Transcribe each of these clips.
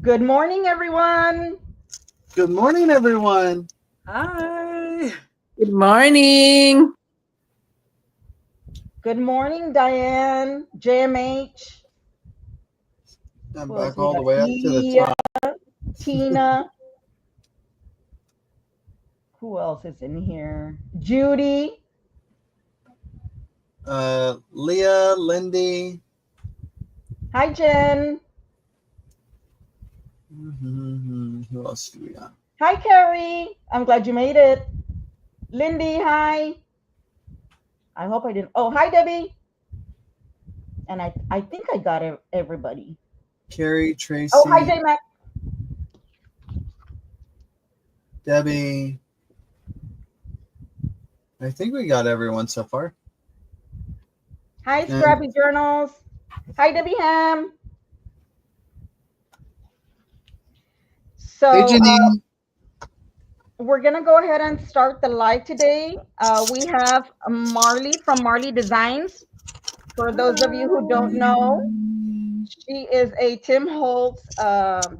Good morning, everyone. Good morning, everyone. Hi. Good morning. Good morning, Diane, JMH. I'm Who else back we all got? the way up to the Leah, top. Tina. Who else is in here? Judy. Leah, Lindy. Hi, Jen. Who else do we got? Hi, Carrie. I'm glad you made it. Lindy, hi. I hope I didn't. Oh, hi, Debbie. And I think I got everybody. Carrie, Oh, hi, Tracy, J Mac. Debbie. I think we got everyone so far. Hi, And Scrappy Journals. Hi, Debbie Ham. hey, So, Janine. we're gonna go ahead and start the live today. We have Marley from Marley Designs. For those of you who don't know, she is a Tim Holtz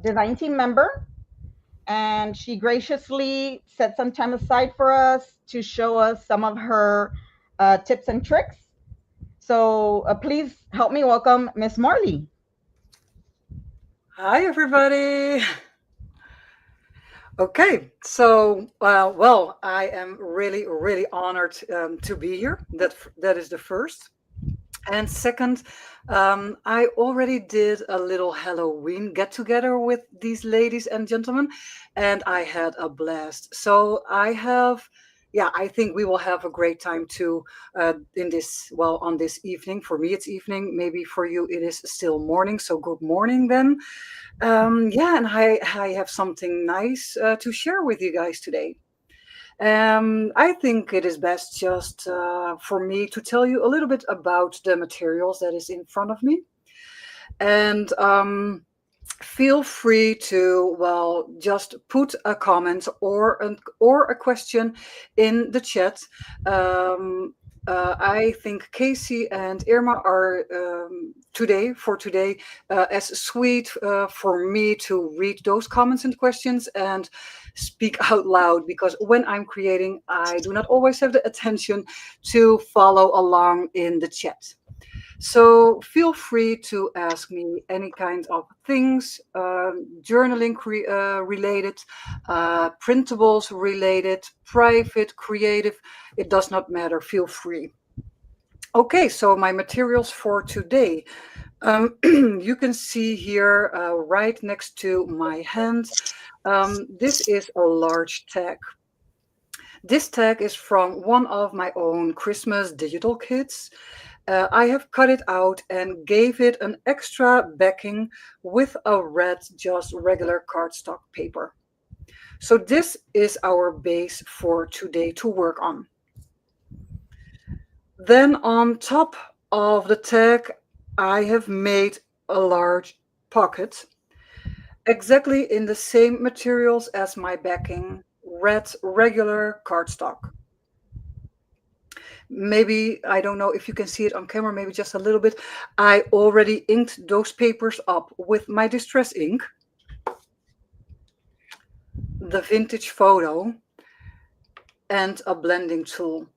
design team member, and she graciously set some time aside for us to show us some of her tips and tricks. So please help me welcome Miss Marley. Hi, everybody. Okay, so well, I am really, really honored to be here. That is the first. And second, I already did a little Halloween get together with these ladies and gentlemen, and I had a blast. So yeah, I think we will have a great time too in this, well, on this evening. For me, it's evening. Maybe for you, it is still morning. So good morning then. Yeah, and I have something nice to share with you guys today. I think it is best just for me to tell you a little bit about the materials that is in front of me. And feel free to, well, just put a comment or a question in the chat. I think Casey and Irma are today as sweet for me to read those comments and questions and speak out loud, because when I'm creating, I do not always have the attention to follow along in the chat. So feel free to ask me any kind of things, journaling related, printables related, private, creative. It does not matter. Feel free. Okay, so my materials for today. You can see here right next to my hand. This is a large tag. This tag is from one of my own Christmas digital kits. I have cut it out and gave it an extra backing with a red, just regular cardstock paper. So this is our base for today to work on. Then on top of the tag, I have made a large pocket, exactly in the same materials as my backing, red regular cardstock. Maybe, I don't know if you can see it on camera, maybe just a little bit. I already inked those papers up with my distress ink, the vintage photo, and a blending tool.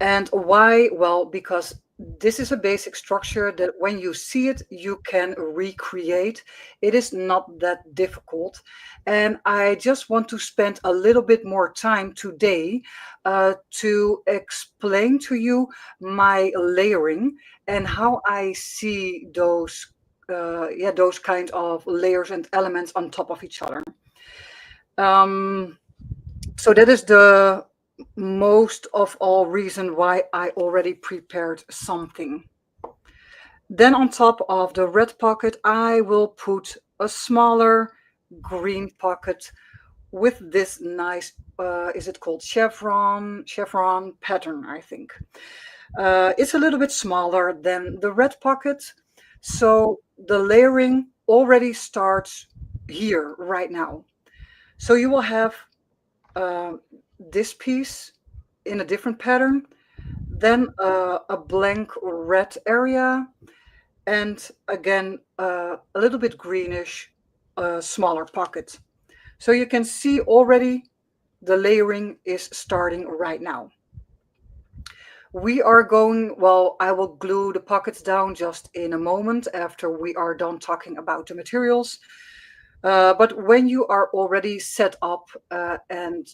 And why? Well, because this is a basic structure that when you see it, you can recreate. It is not that difficult. And I just want to spend a little bit more time today to explain to you my layering and how I see those. Yeah, those kind of layers and elements on top of each other. Um, so that is the most of all reason why I already prepared something. Then on top of the red pocket, I will put a smaller green pocket with this nice, is it called chevron pattern, I think. It's a little bit smaller than the red pocket. So the layering already starts here right now. So you will have uh, this piece in a different pattern, then a blank red area, and again a little bit greenish, a smaller pocket. So you can see already the layering is starting right now. We are going, well, I will glue the pockets down just in a moment after we are done talking about the materials. But when you are already set up and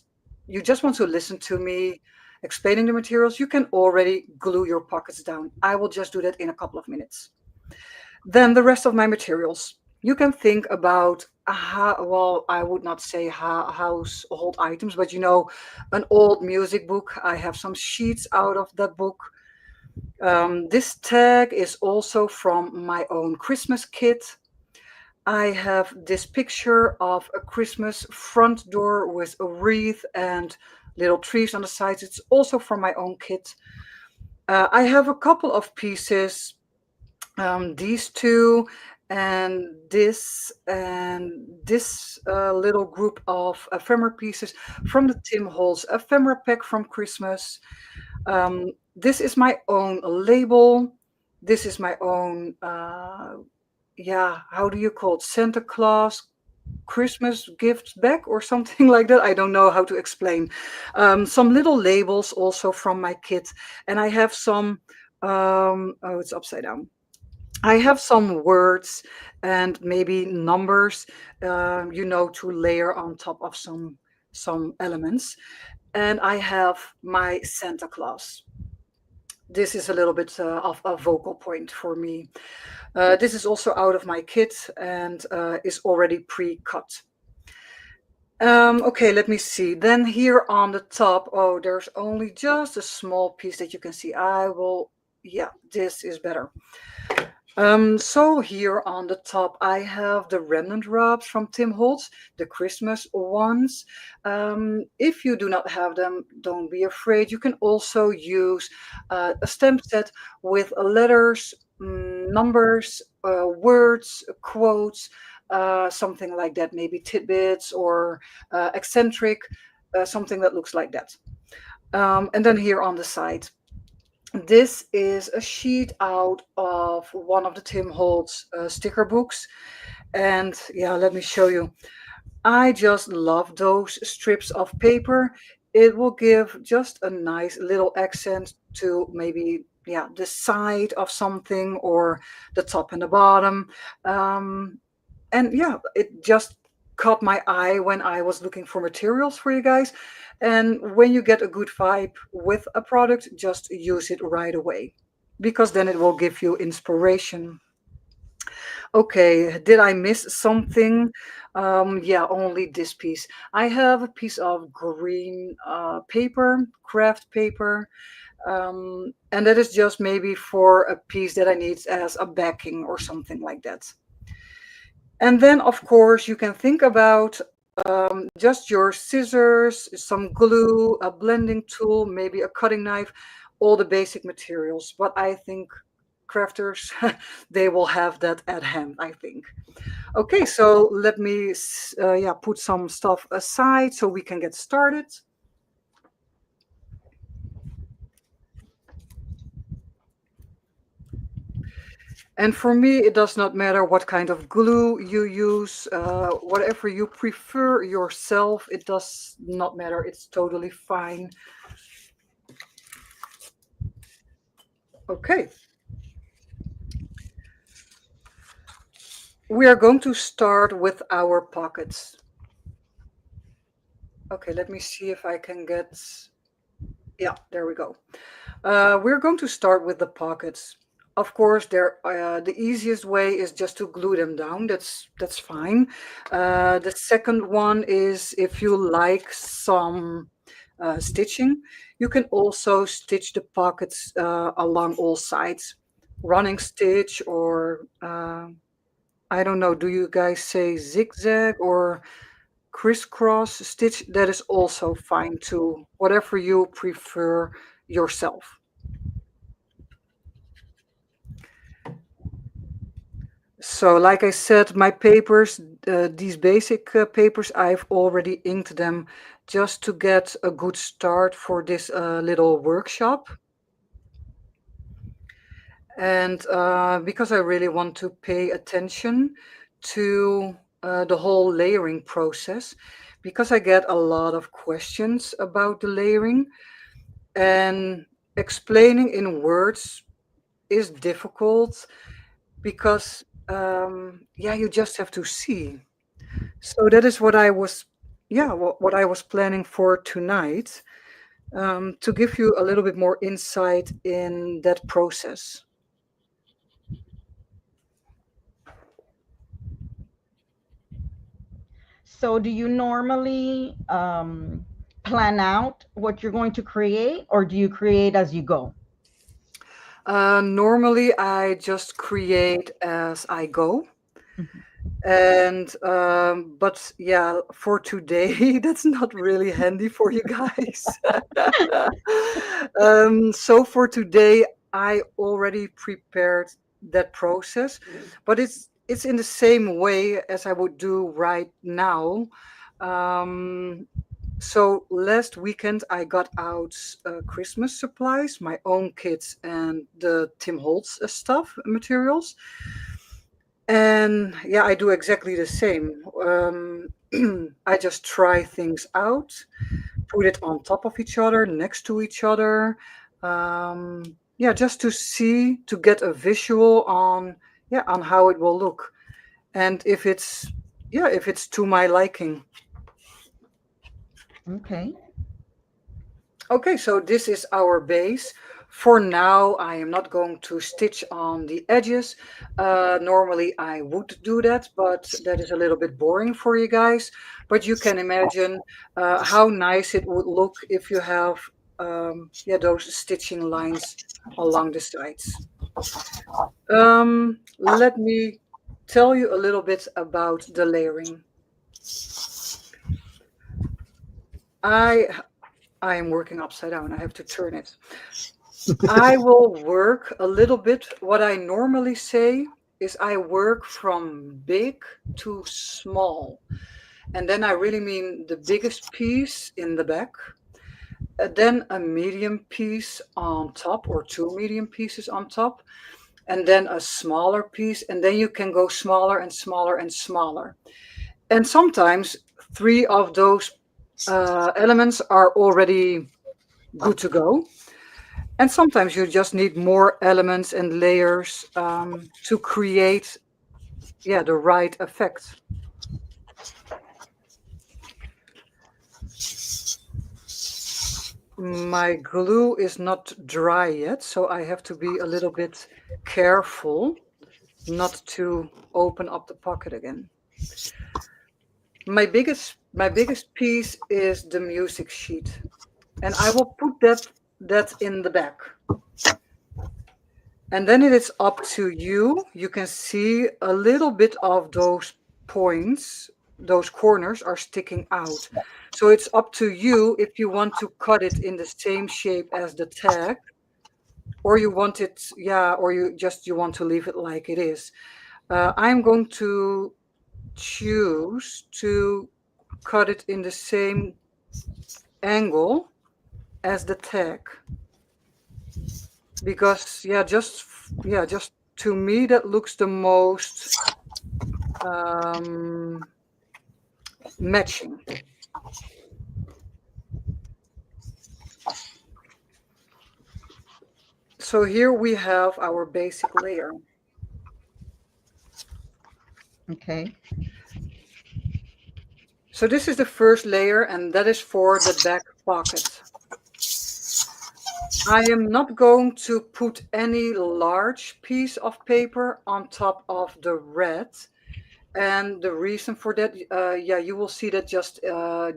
you just want to listen to me explaining the materials, you can already glue your pockets down. I will just do that in a couple of minutes. Then the rest of my materials. You can think about, well, I would not say household items, but an old music book. I have some sheets out of that book. This tag is also from my own Christmas kit. I have this picture of a Christmas front door with a wreath and little trees on the sides. It's also from my own kit. I have a couple of pieces, these two and this little group of ephemera pieces from the Tim Holtz ephemera pack from Christmas. This is my own label. This is my own, how do you call it? Santa Claus Christmas gift bag or something like that. I don't know how to explain. Some little labels also from my kit. And I have some, oh, it's upside down. I have some words and maybe numbers, to layer on top of some elements. And I have my Santa Claus. This is a little bit of a vocal point for me. This is also out of my kit and is already pre-cut. Okay, let me see. Then here on the top, oh, there's only just a small piece that you can see. This is better. So here on the top, I have the remnant rubs from Tim Holtz, the Christmas ones. If you do not have them, don't be afraid. You can also use a stamp set with letters, numbers, words, quotes, something like that, maybe tidbits or eccentric, something that looks like that. And then here on the side, this is a sheet out of one of the Tim Holtz sticker books. And let me show you. I just love those strips of paper. It will give just a nice little accent to maybe, the side of something or the top and the bottom. It just caught my eye when I was looking for materials for you guys. And when you get a good vibe with a product, just use it right away, because then it will give you inspiration. Okay, did I miss something? Only this piece. I have a piece of green paper, craft paper, and that is just maybe for a piece that I need as a backing or something like that. And then, of course, you can think about just your scissors, some glue, a blending tool, maybe a cutting knife, all the basic materials. But I think crafters, they will have that at hand, I think. Okay, so let me put some stuff aside so we can get started. And for me, it does not matter what kind of glue you use, whatever you prefer yourself, it does not matter. It's totally fine. Okay. We are going to start with our pockets. Okay, let me see if I can get... Yeah, there we go. We're going to start with the pockets. Of course, the easiest way is just to glue them down. That's fine. The second one is, if you like some stitching, you can also stitch the pockets along all sides. Running stitch, or I don't know, do you guys say zigzag or crisscross stitch? That is also fine too, whatever you prefer yourself. So like I said, my papers, these basic papers, I've already inked them just to get a good start for this little workshop. And because I really want to pay attention to the whole layering process because I get a lot of questions about the layering, and explaining in words is difficult because yeah, you just have to see. So that is what I was, yeah, what I was planning for tonight, to give you a little bit more insight in that process. So do you normally plan out what you're going to create, or do you create as you go? Normally, I just create as I go. Mhm. And but yeah, for today, that's not really handy for you guys. So for today, I already prepared that process, but it's in the same way as I would do right now. Um, so last weekend, I got out Christmas supplies, my own kits, and the Tim Holtz stuff materials. And yeah, I do exactly the same. I just try things out, put it on top of each other, next to each other. Yeah, just to see, to get a visual on, yeah, on how it will look, and if it's, yeah, if it's to my liking. Okay. Okay, so this is our base. For now, I am not going to stitch on the edges. Normally, I would do that, but that is a little bit boring for you guys. But you can imagine how nice it would look if you have, yeah, those stitching lines along the sides. Let me tell you a little bit about the layering. I I am working upside down. I have to turn it. I will work a little bit. What I normally say is I work from big to small. And then I really mean the biggest piece in the back, then a medium piece on top, or two medium pieces on top, and then a smaller piece. And then you can go smaller and smaller and smaller. And sometimes three of those elements are already good to go. And sometimes you just need more elements and layers to create, yeah, the right effect. My glue is not dry yet, so I have to be a little bit careful not to open up the pocket again. My biggest piece is the music sheet, and I will put that in the back. And then it is up to you. You can see a little bit of those points, those corners are sticking out. So it's up to you if you want to cut it in the same shape as the tag, or you want it, yeah, or you want to leave it like it is. I'm going to choose to cut it in the same angle as the tag, because just to me that looks the most matching. So here we have our basic layer. Okay. So this is the first layer, and that is for the back pocket. I am not going to put any large piece of paper on top of the red. And the reason for that, yeah, you will see that just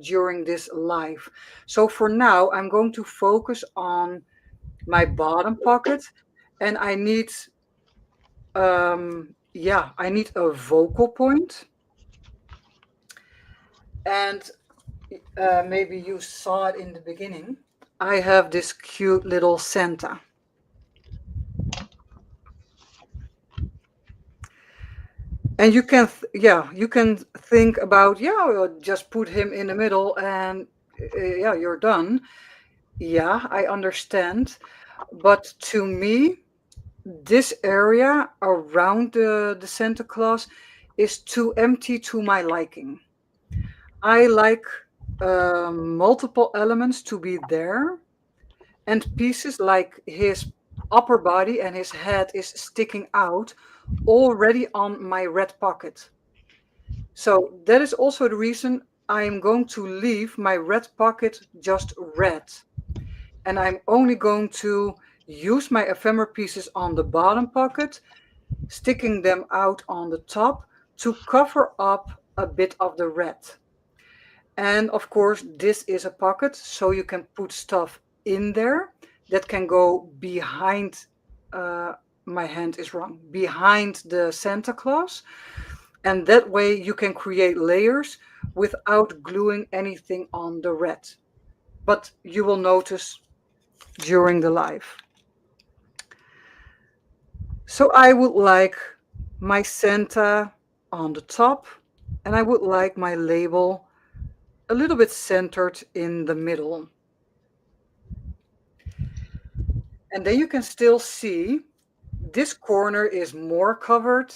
during this live. So for now, I'm going to focus on my bottom pocket, and I need a vocal point. And maybe you saw it in the beginning. I have this cute little Santa. And you can think about, just put him in the middle and yeah, you're done. Yeah, I understand. But to me, this area around the Santa Claus is too empty to my liking. I like multiple elements to be there, and pieces like his upper body and his head is sticking out already on my red pocket. So that is also the reason I am going to leave my red pocket just red. And I'm only going to use my ephemera pieces on the bottom pocket, sticking them out on the top to cover up a bit of the red. And of course, this is a pocket, so you can put stuff in there that can go behind. Uh, my hand is wrong. Behind the Santa Claus, and that way you can create layers without gluing anything on the red. But you will notice during the live. So I would like my Santa on the top, and I would like my label a little bit centered in the middle. And then you can still see this corner is more covered,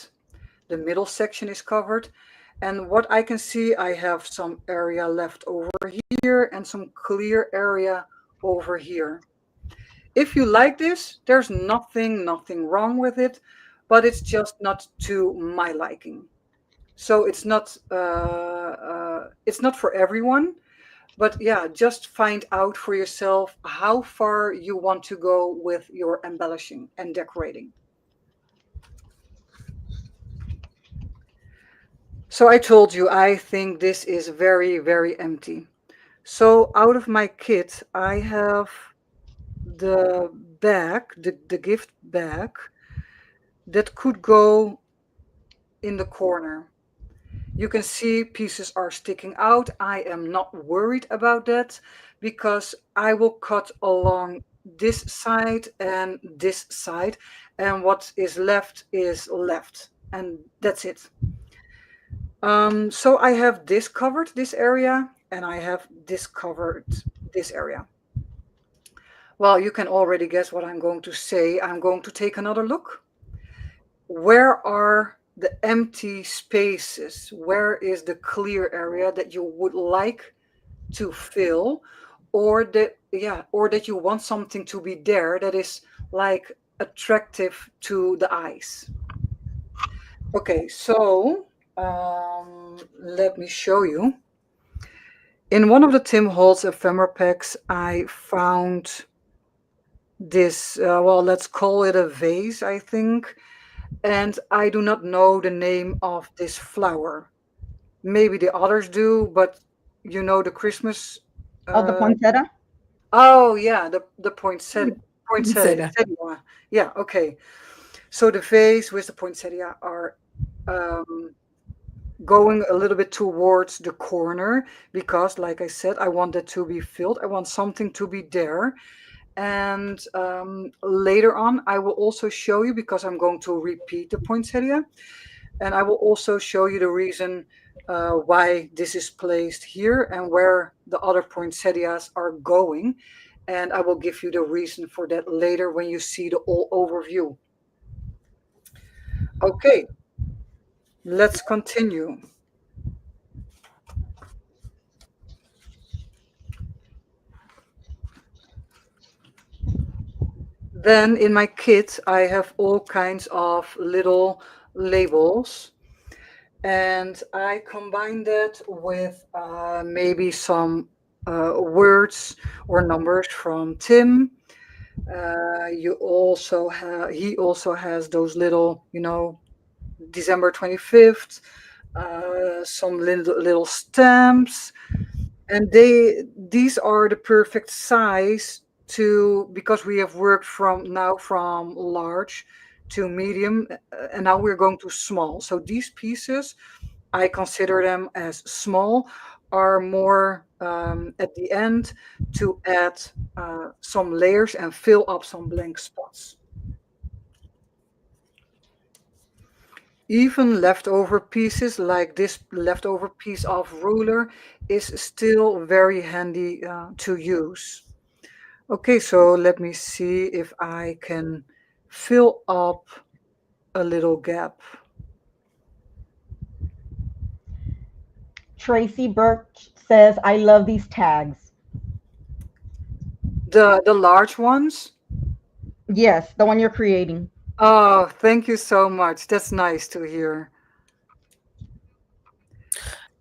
the middle section is covered. And what I can see, I have some area left over here and some clear area over here. If you like this, there's nothing wrong with it, but it's just not to my liking. So it's not for everyone. But yeah, just find out for yourself how far you want to go with your embellishing and decorating. So I told you, I think this is very empty. So out of my kit, I have the bag, the gift bag, that could go in the corner. You can see pieces are sticking out. I am not worried about that because I will cut along this side and this side, and what is left, and that's it. So I have this covered, this area, and I have this covered, this area. Well, you can already guess what I'm going to say. I'm going to take another look. Where are the empty spaces? Where is the clear area that you would like to fill, or that you want something to be there that is like attractive to the eyes? Okay, so let me show you. In one of the Tim Holtz ephemera packs, I found this, well, let's call it a vase, I think. And I do not know the name of this flower. Maybe the others do, but you know the Christmas. Oh, the poinsettia. Oh yeah, the Poinsettia. poinsettia. Yeah, okay. So the vase with the poinsettia are um, going a little bit towards the corner because, like I said, I want that to be filled. I want something to be there. And later on, I will also show you, because I'm going to repeat the poinsettia, and I will also show you the reason why this is placed here and where the other poinsettias are going. And I will give you the reason for that later when you see the all overview. Okay, let's continue. Then in my kit, I have all kinds of little labels, and I combine that with maybe some words or numbers from Tim. You also have He also has those little, December 25th, some little stamps, and these are the perfect size to, because we have worked from large to medium, and now we're going to small. So these pieces, I consider them as small, are more at the end to add some layers and fill up some blank spots. Even leftover pieces like this leftover piece of ruler is still very handy to use. Okay, so let me see if I can fill up a little gap. Tracy Birch says, I love these tags. The large ones. Yes, the one you're creating. Oh, thank you so much. That's nice to hear.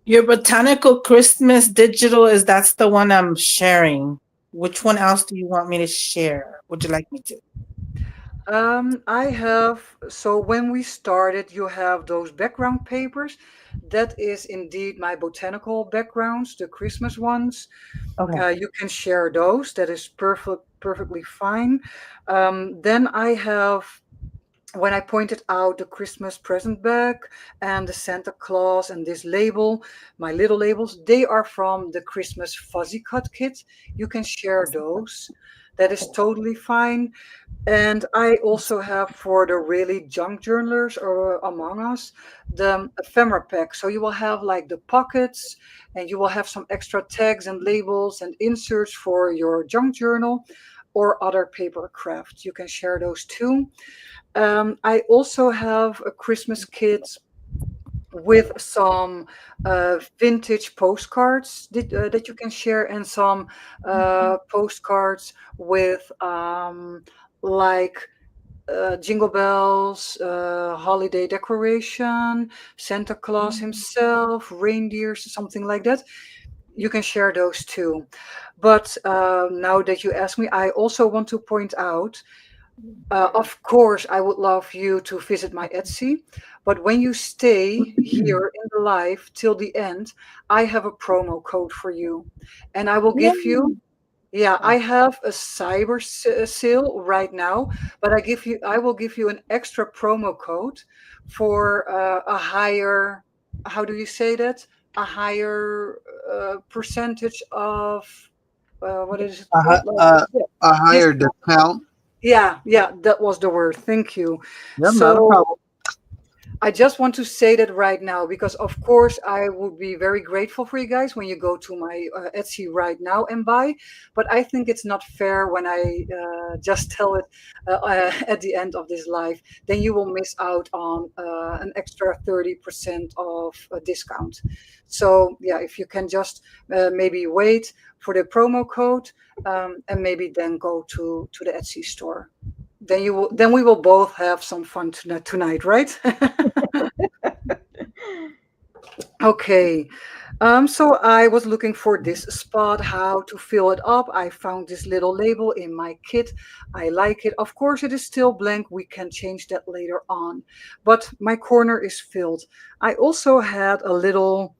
Your botanical Christmas digital is that's the one I'm sharing. Which one else do you want me to share? Would you like me to? I have, so when we started, you have those background papers. That is indeed my botanical backgrounds, the Christmas ones. Okay. You can share those. That is perfectly fine. Then I have, when I pointed out the Christmas present bag and the Santa Claus and this label, my little labels, they are from the Christmas fuzzy cut kit. You can share those. That is totally fine. And I also have for the really junk journalers or among us, the ephemera pack. So you will have like the pockets and you will have some extra tags and labels and inserts for your junk journal or other paper crafts. You can share those too. I also have a Christmas kit with some vintage postcards that you can share and some postcards with like jingle bells, holiday decoration, Santa Claus himself, reindeers, something like that. You can share those too. But now that you ask me, I also want to point out, of course, I would love you to visit my Etsy. But when you stay here in the live till the end, I have a promo code for you. And I will give you, yeah, I have a sale right now, but I will give you an extra promo code for a higher, how do you say that? A higher percentage of, what is it A, called? a Dis- higher discount. yeah, that was the word. Thank you. Yep, not a So problem. I just want to say that right now because, of course, I would be very grateful for you guys when you go to my Etsy right now and buy. But I think it's not fair when I just tell it at the end of this live. Then you will miss out on an extra 30% of a discount. So, yeah, if you can just maybe wait for the promo code and maybe then go to the Etsy store. Then we will both have some fun tonight, right? Okay. So I was looking for this spot, how to fill it up. I found this little label in my kit. I like it. Of course, it is still blank. We can change that later on. But my corner is filled. I also had a little,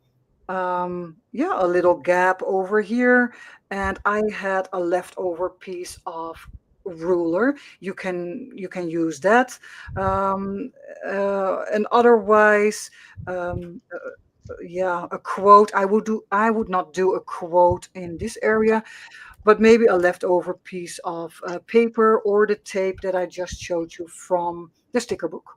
a little gap over here, and I had a leftover piece of ruler. You can use that. And otherwise, um, yeah, a quote. I would not do a quote in this area, but maybe a leftover piece of paper or the tape that I just showed you from the sticker book.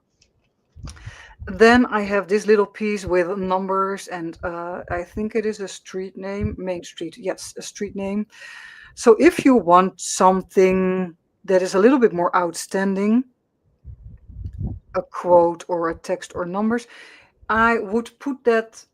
Then I have this little piece with numbers, and I think it is a street name, Main Street. Yes, a street name. So if you want something that is a little bit more outstanding, a quote or a text or numbers, I would put that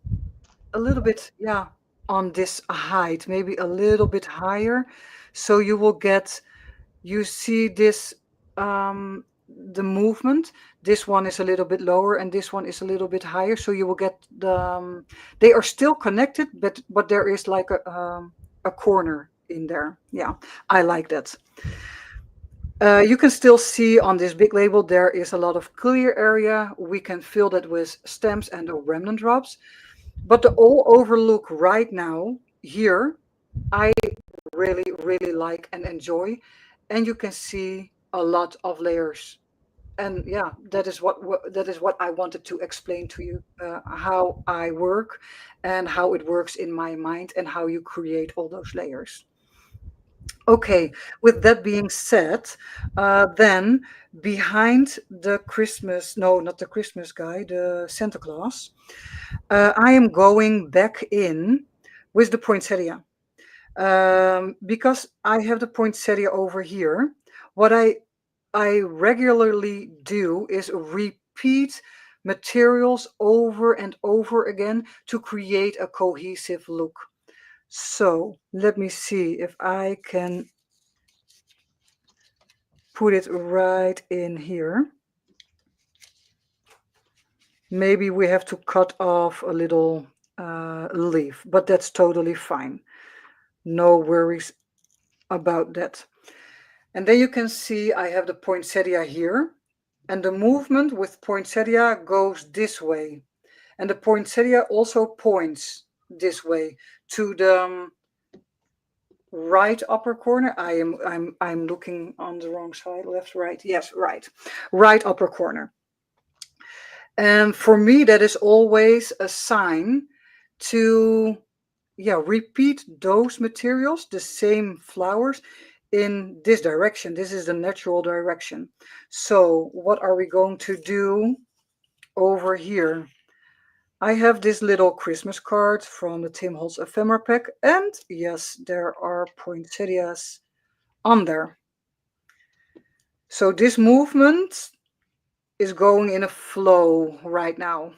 a little bit, yeah, on this height, maybe a little bit higher. So you see this, the movement. This one is a little bit lower and this one is a little bit higher. So you will get they are still connected, but there is like a corner in there. Yeah, I like that. You can still see on this big label there is a lot of clear area. We can fill that with stamps and the remnant drops. But the all overlook right now here, I really like and enjoy. And you can see a lot of layers. And yeah, that is what I wanted to explain to you, how I work and how it works in my mind and how you create all those layers. Okay, with that being said, then behind the Christmas, no, not the Christmas guy, the Santa Claus, I am going back in with the poinsettia, because I have the poinsettia over here. What I regularly do is repeat materials over and over again to create a cohesive look. So let me see if I can put it right in here. Maybe we have to cut off a little leaf, but that's totally fine. No worries about that. And then you can see I have the poinsettia here, and the movement with poinsettia goes this way. And the poinsettia also points this way to the right upper corner. I'm looking on the wrong side, left, right. Yes, right. Right upper corner. And for me, that is always a sign to repeat those materials, the same flowers in this direction. This is the natural direction. So what are we going to do over here? I have this little Christmas card from the Tim Holtz ephemera pack, and yes, there are poinsettias on there. So this movement is going in a flow right now.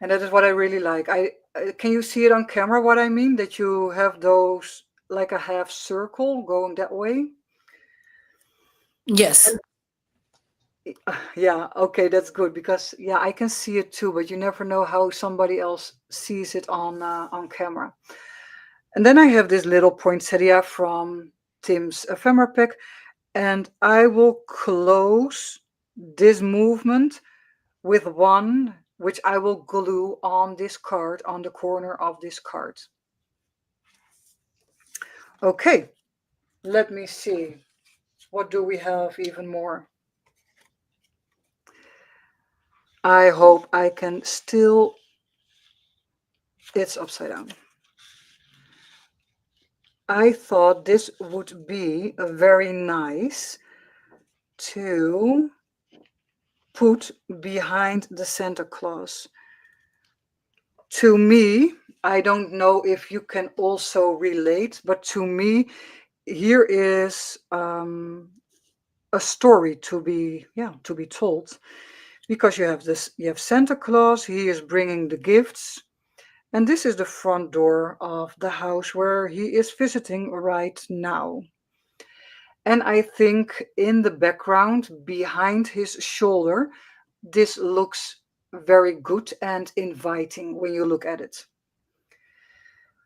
And that is what I really like. Can you see it on camera what I mean? That you have those like a half circle going that way? Yes. Yeah, okay, that's good because I can see it too, but you never know how somebody else sees it on camera. And then I have this little poinsettia from Tim's ephemera pack, and I will close this movement with one which I will glue on this card, on the corner of this card. Okay, let me see. What do we have even more? I hope I can still... It's upside down. I thought this would be very nice to put behind the Santa Claus. To me, I don't know if you can also relate, but to me, here is a story to be told, because you have Santa Claus. He is bringing the gifts, and this is the front door of the house where he is visiting right now. And I think in the background, behind his shoulder, this looks very good and inviting when you look at it.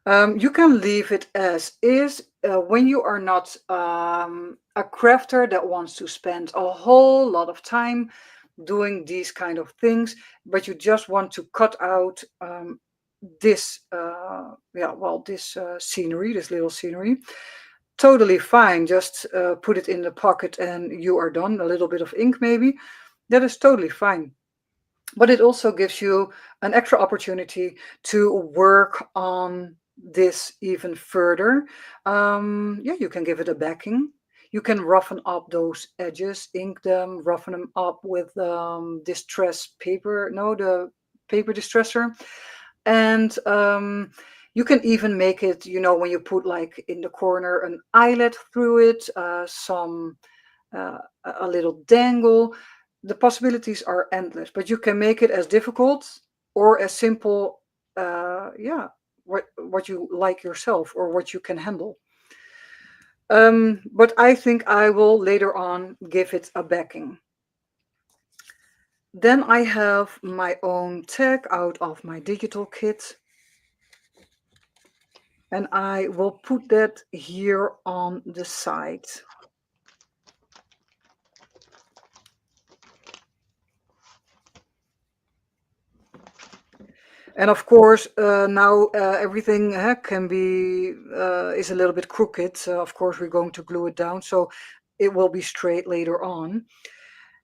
You can leave it as is when you are not a crafter that wants to spend a whole lot of time doing these kind of things, but you just want to cut out this scenery, this little scenery. Totally fine. Just put it in the pocket and you are done. A little bit of ink maybe. That is totally fine. But it also gives you an extra opportunity to work on this even further. You can give it a backing. You can roughen up those edges, ink them, roughen them up with distress paper. No, the paper distresser. And you can even make it, when you put like in the corner an eyelet through it, a little dangle. The possibilities are endless, but you can make it as difficult or as simple, what you like yourself or what you can handle. But I think I will later on give it a backing. Then I have my own tag out of my digital kit. And I will put that here on the side. And of course, now everything can be is a little bit crooked. Of course, we're going to glue it down, so it will be straight later on.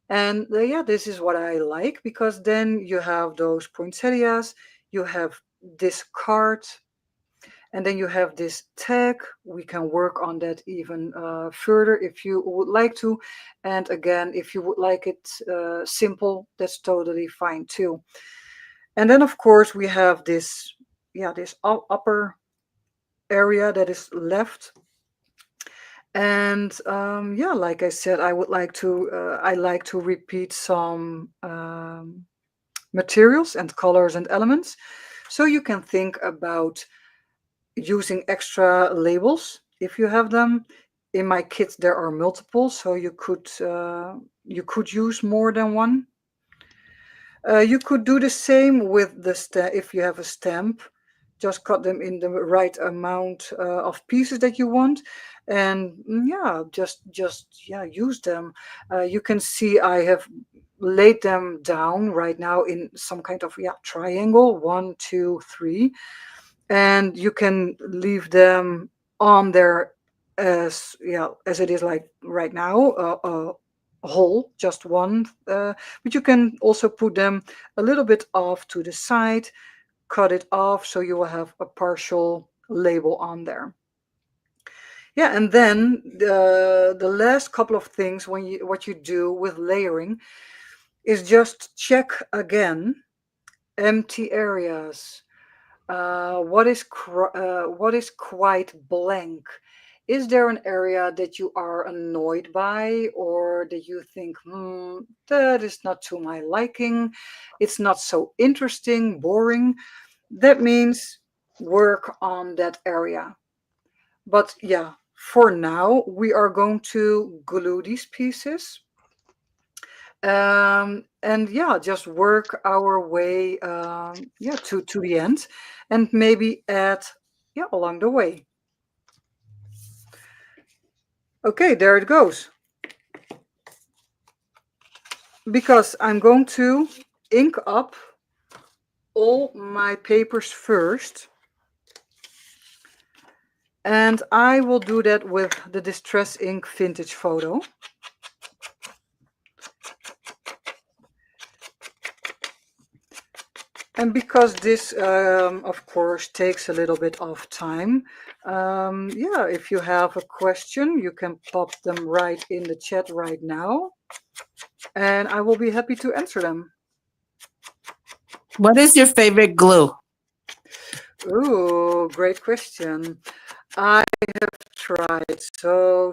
And this is what I like, because then you have those poinsettias, you have this card, and then you have this tag. We can work on that even further if you would like to. And again, if you would like it simple, that's totally fine too. And then, of course, we have this upper area that is left. And yeah, like I said, I like to repeat some materials and colors and elements, so you can think about using extra labels if you have them. In my kit there are multiple, so you could use more than one. You could do the same with the if you have a stamp. Just cut them in the right amount of pieces that you want, and yeah, just yeah, use them. You can see I have laid them down right now in some kind of, yeah, triangle, 1, 2, 3, and you can leave them on there as, yeah, as it is, like right now, a hole, just one, but you can also put them a little bit off to the side, cut it off, so you will have a partial label on there. Yeah, and then the last couple of things, what you do with layering is just check again empty areas. What is quite blank? Is there an area that you are annoyed by, or that you think, that is not to my liking? It's not so interesting, boring. That means work on that area. But yeah, for now, we are going to glue these pieces. And yeah, just work our way, yeah, to the end, and maybe add, yeah, along the way. Okay, there it goes. Because I'm going to ink up all my papers first, and I will do that with the Distress Ink Vintage Photo. And because this, of course, takes a little bit of time, yeah, if you have a question, you can pop them right in the chat right now, and I will be happy to answer them. What is your favorite glue? Ooh, great question. I have tried so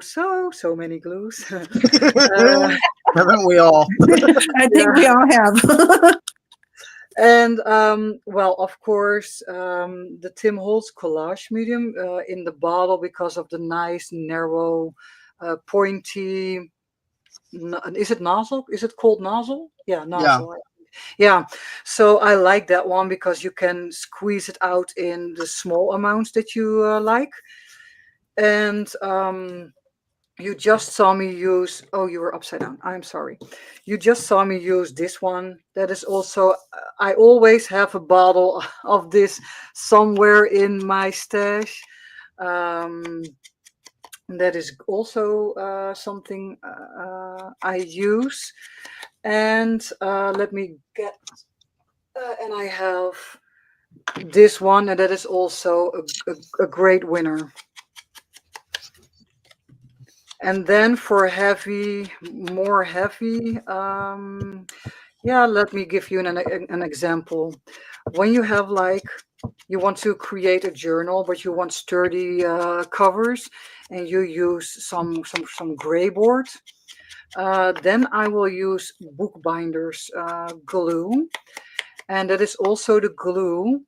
many glues. Haven't we all? I think we all have. And well, of course, the Tim Holtz collage medium in the bottle, because of the nice narrow, pointy. Is it nozzle? Is it called nozzle? Yeah, nozzle. Yeah. So I like that one because you can squeeze it out in the small amounts that you like. And you just saw me use, oh, you were upside down, I'm sorry. You just saw me use this one. That is also, I always have a bottle of this somewhere in my stash. That is also something I use. And let me get, and I have this one, and that is also a great winner. And then for heavy, more heavy, yeah, let me give you an example. When you have, like, you want to create a journal, but you want sturdy covers, and you use some gray board, then I will use Bookbinder's glue, and that is also the glue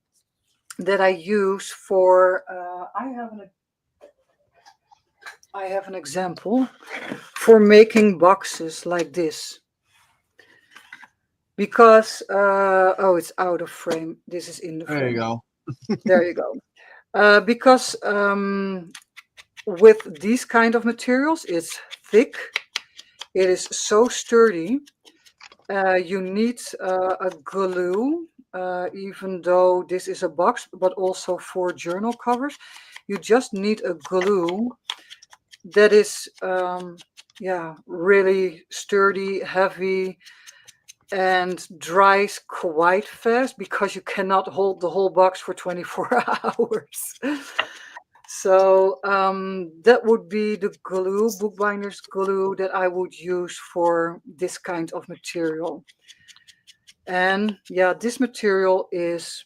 that I use for. I have an example for making boxes like this. Because, oh, it's out of frame. This is in the frame. There you go. There you go. Because with these kind of materials, it's thick. It is so sturdy. You need a glue, even though this is a box, but also for journal covers. You just need a glue that is, yeah, really sturdy, heavy, and dries quite fast, because you cannot hold the whole box for 24 hours. So that would be the glue, Bookbinder's glue, that I would use for this kind of material. And yeah, this material is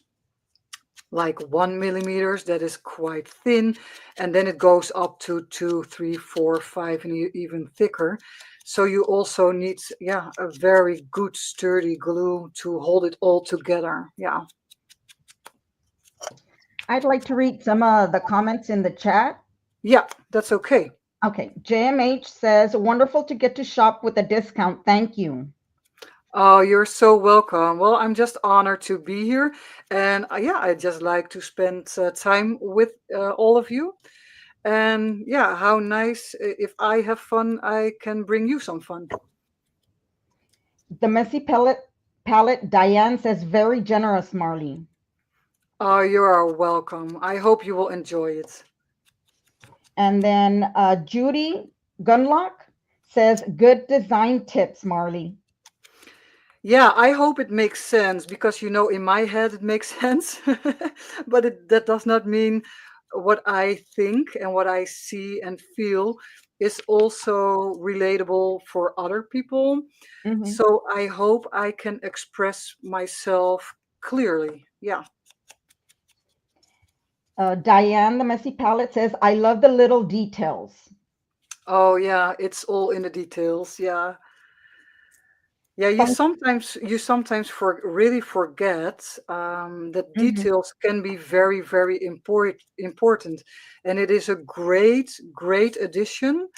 like 1 millimeters. That is quite thin. And then it goes up to 2, 3, 4, 5, and even thicker. So you also need, yeah, a very good sturdy glue to hold it all together. Yeah. I'd like to read some of the comments in the chat. Yeah, that's okay. Okay, JMH says, wonderful to get to shop with a discount. Thank you. Oh, you're so welcome. Well, I'm just honored to be here. And yeah, I just like to spend time with all of you. And yeah, how nice. If I have fun, I can bring you some fun. The messy palette, Diane says, very generous, Marley. Oh, you are welcome. I hope you will enjoy it. And then Judy Gunlock says, good design tips, Marley. Yeah, I hope it makes sense because in my head it makes sense, but that does not mean what I think and what I see and feel is also relatable for other people. Mhm. So I hope I can express myself clearly. Yeah. Diane, the messy palette says, I love the little details. Oh yeah, it's all in the details. Yeah. Yeah, you sometimes really forget that Mhm. details can be very, very important, and it is a great addition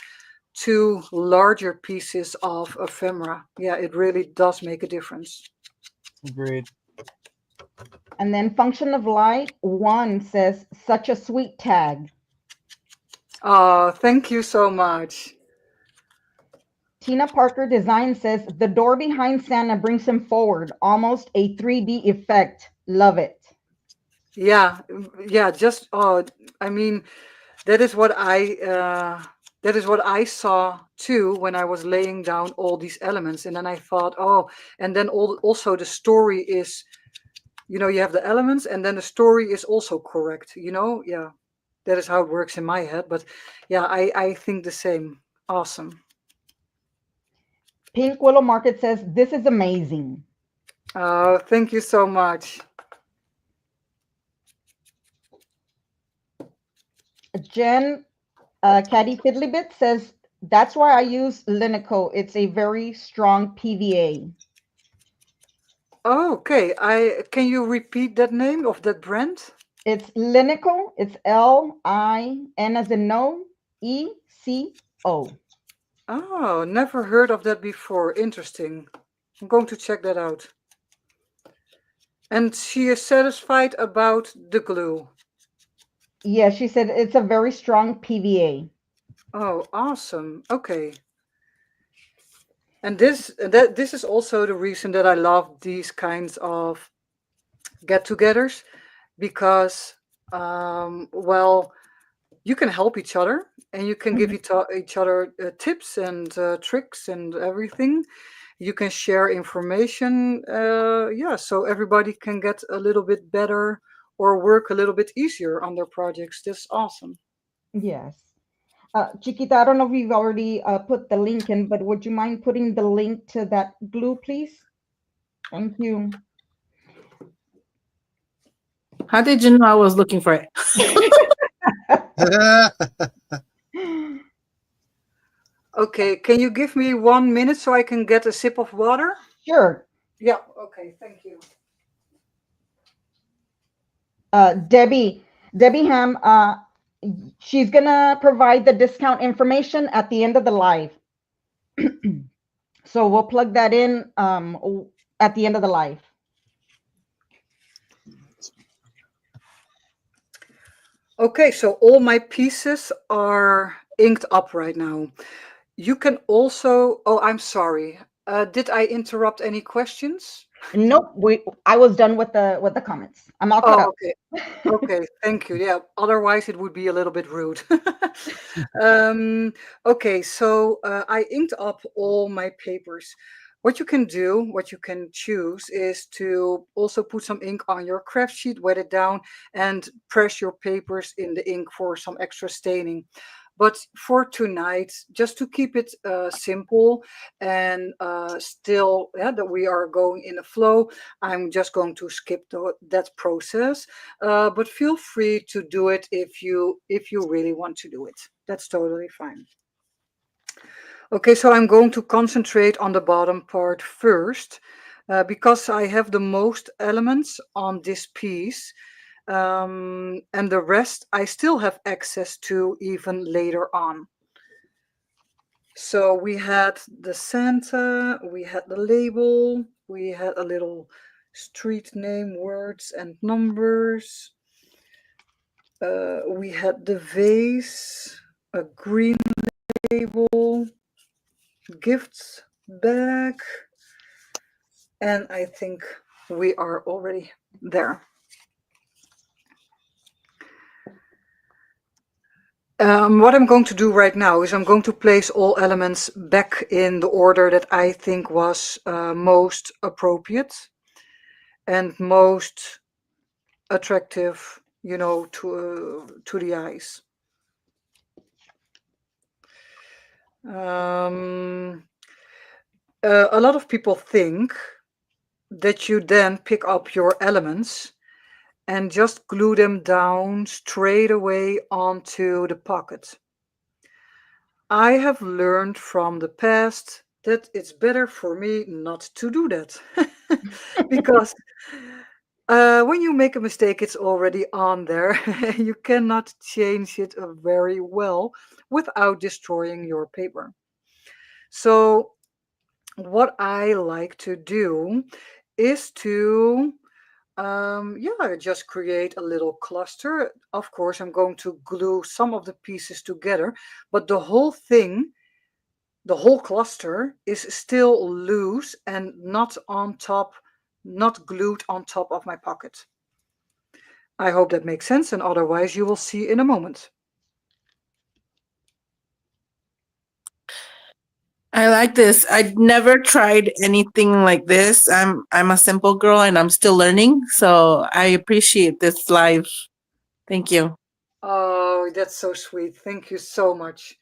to larger pieces of ephemera. Yeah, it really does make a difference. Agreed. And then Function of Light 1 says, such a sweet tag. Thank you so much. Tina Parker Design says, the door behind Santa brings him forward, almost a 3D effect. Love it. Yeah, yeah. Just I mean, that is what I saw too when I was laying down all these elements, and then I thought, oh, and then also the story is, you have the elements, and then the story is also correct. Yeah, that is how it works in my head. But yeah, I think the same. Awesome. Pink Willow Market says, this is amazing. Thank you so much. Jen Caddy Fiddlybit says, that's why I use Linico. It's a very strong PVA. Oh, okay. I Can you repeat that name of that brand? It's Linico. It's Lin as in no, ECO. Oh, never heard of that before. Interesting. I'm going to check that out. And she is satisfied about the glue. Yeah, she said it's a very strong PVA. Oh, awesome. Okay. And this is also the reason that I love these kinds of get-togethers because, well, you can help each other and you can give Mhm. each other tips and tricks and everything. You can share information, yeah, so everybody can get a little bit better or work a little bit easier on their projects. That's awesome. Yes. Chiquita, I don't know if you've already put the link in, but would you mind putting the link to that glue, please? Thank you. How did you know I was looking for it? Okay, can you give me 1 minute so I can get a sip of water? Sure. Yeah, okay, thank you. Debbie Ham, she's gonna provide the discount information at the end of the live. So we'll plug that in at the end of the live. Okay, so all my pieces are inked up right now. You can also, oh, I'm sorry. Did I interrupt any questions? Nope, I was done with the comments. I'm all caught Oh, up. okay. Okay, thank you. Yeah, otherwise it would be a little bit rude. Okay, so I inked up all my papers. What you can choose is to also put some ink on your craft sheet, wet it down, and press your papers in the ink for some extra staining. But for tonight, just to keep it simple and still, yeah, that we are going in a flow, I'm just going to skip that process. But feel free to do it if you really want to do it. That's totally fine. Okay, so I'm going to concentrate on the bottom part first, because I have the most elements on this piece, and the rest I still have access to even later on. So we had the Santa, we had the label, we had a little street name, words and numbers. We had the vase, a green label, gifts bag, and I think we are already there. What I'm going to do right now is I'm going to place all elements back in the order that I think was most appropriate and most attractive, to the eyes. A lot of people think that you then pick up your elements and just glue them down straight away onto the pocket. I have learned from the past that it's better for me not to do that. Because when you make a mistake, it's already on there. You cannot change it very well without destroying your paper. So what I like to do is to just create a little cluster. Of course, I'm going to glue some of the pieces together, but the whole thing, the whole cluster is still loose and not on top, not glued on top of my pocket. I hope that makes sense, and otherwise you will see in a moment. I like this. I'd never tried anything like this. I'm a simple girl and I'm still learning, so I appreciate this live. Thank you. Oh, that's so sweet. Thank you so much.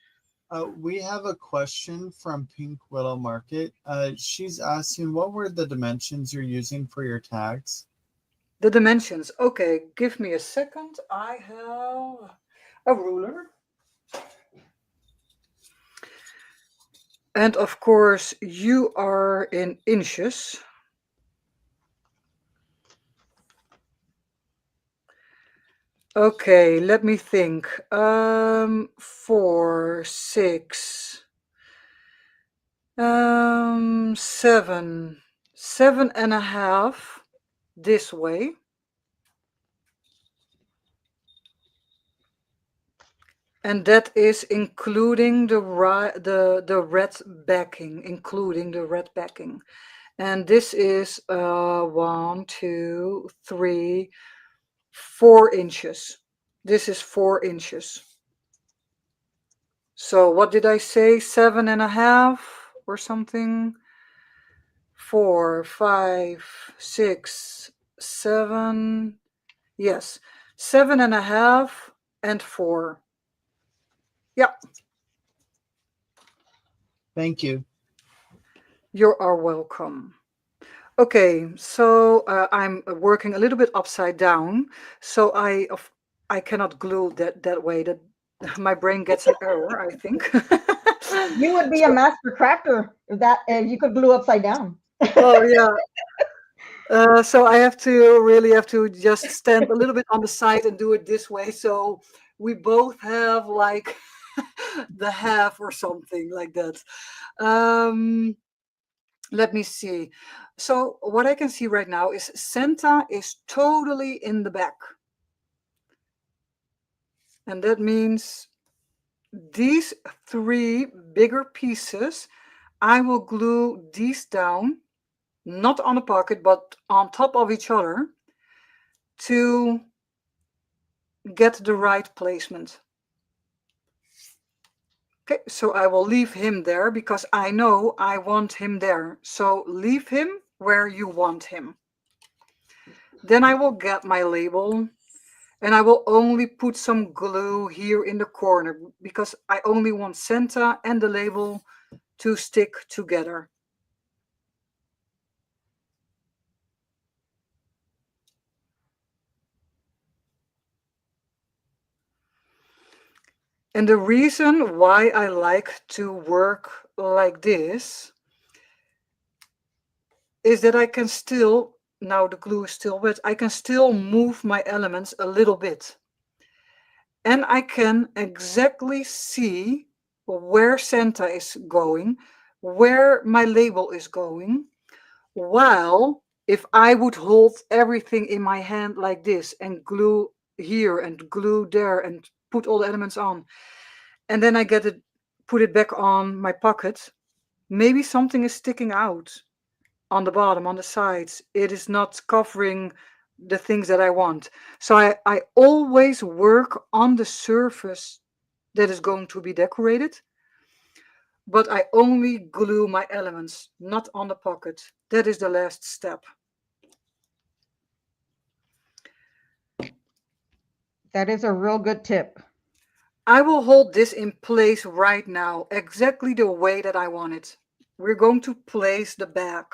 We have a question from Pink Willow Market. She's asking, what were the dimensions you're using for your tags? The dimensions. Okay, give me a second. I have a ruler. And of course, you are in inches. Okay, let me think. 4, 6, 7, 7.5 this way. And that is including the red backing, including the red backing. And this is 1, 2, 3, 4 inches. This is 4 inches. So what did I say? 7.5 or something? 4, 5, 6, 7. Yes, 7.5 and 4. Yeah. Thank you. You are welcome. Okay, so I'm working a little bit upside down, so I cannot glue that way. That my brain gets an error, I think. You would be a master crafter if you could glue upside down. Oh yeah. So I really have to just stand a little bit on the side and do it this way. So we both have like the half or something like that. Let me see. So what I can see right now is Santa is totally in the back. And that means these 3 bigger pieces, I will glue these down, not on the pocket, but on top of each other to get the right placement. Okay, so I will leave him there because I know I want him there. So leave him where you want him. Then I will get my label And I will only put some glue here in the corner because I only want Santa and the label to stick together. And the reason why I like to work like this is that I can still, now the glue is still wet, I can still move my elements a little bit. And I can exactly see where Santa is going, where my label is going, while if I would hold everything in my hand like this and glue here and glue there and put all the elements on, and then I put it back on my pocket, maybe something is sticking out on the bottom, on the sides. It is not covering the things that I want. So I always work on the surface that is going to be decorated, but I only glue my elements, not on the pocket. That is the last step. That is a real good tip. I will hold this in place right now, exactly the way that I want it. We're going to place the back.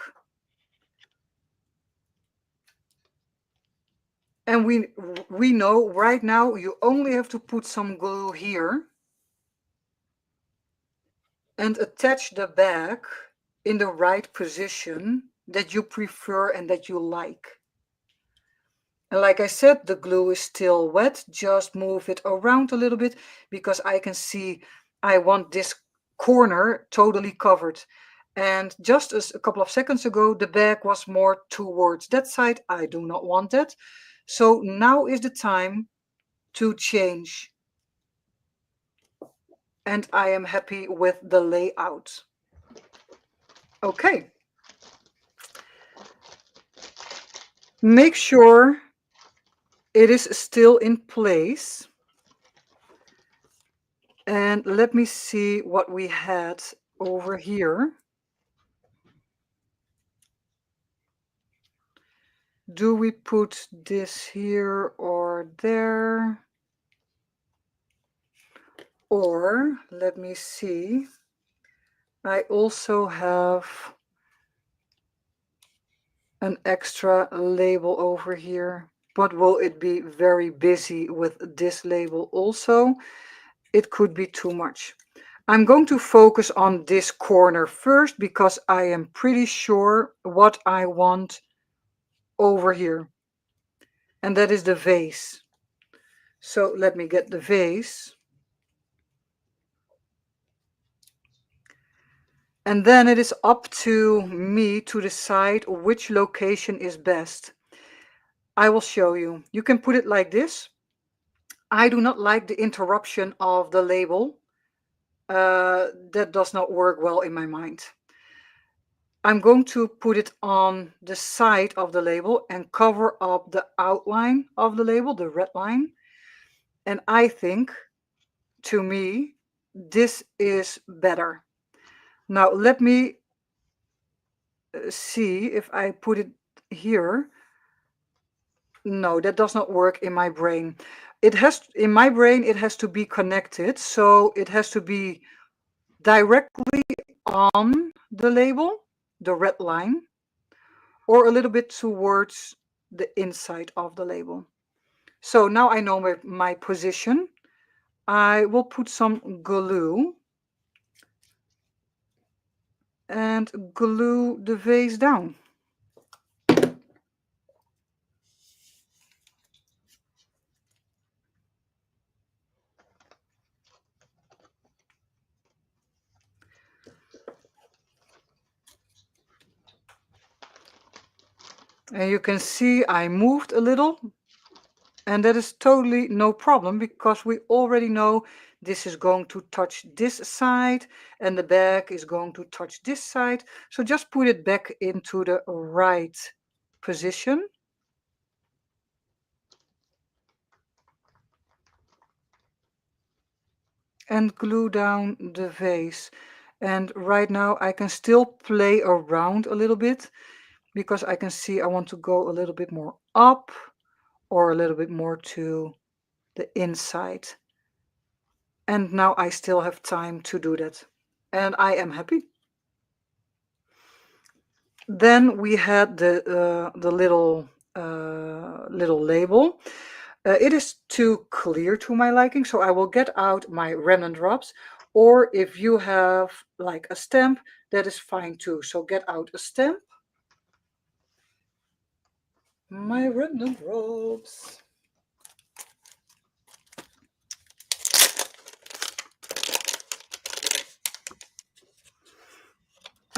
And we know right now you only have to put some glue here and attach the back in the right position that you prefer and that you like. And like I said, the glue is still wet. Just move it around a little bit because I can see I want this corner totally covered. And just as a couple of seconds ago, the bag was more towards that side. I do not want that. So now is the time to change. And I am happy with the layout. Okay. Make sure it is still in place. And let me see what we had over here. Do we put this here or there? Or let me see. I also have an extra label over here, but will it be very busy with this label also? It could be too much. I'm going to focus on this corner first because I am pretty sure what I want over here. And that is the vase. So let me get the vase. And then it is up to me to decide which location is best. I will show you. You can put it like this. I do not like the interruption of the label. That does not work well in my mind. I'm going to put it on the side of the label and cover up the outline of the label, the red line. And I think, to me, this is better. Now, let me see if I put it here. No, that does not work in my brain. In my brain, it has to be connected. So it has to be directly on the label, the red line, or a little bit towards the inside of the label. So now I know my position. I will put some glue and glue the vase down. And you can see I moved a little, and that is totally no problem because we already know this is going to touch this side and the bag is going to touch this side. So just put it back into the right position. And glue down the vase. And right now I can still play around a little bit because I can see I want to go a little bit more up or a little bit more to the inside. And now I still have time to do that. And I am happy. Then we had the little label. It is too clear to my liking, so I will get out my remnant drops. Or if you have like a stamp, that is fine too. So get out a stamp. My remnant drops.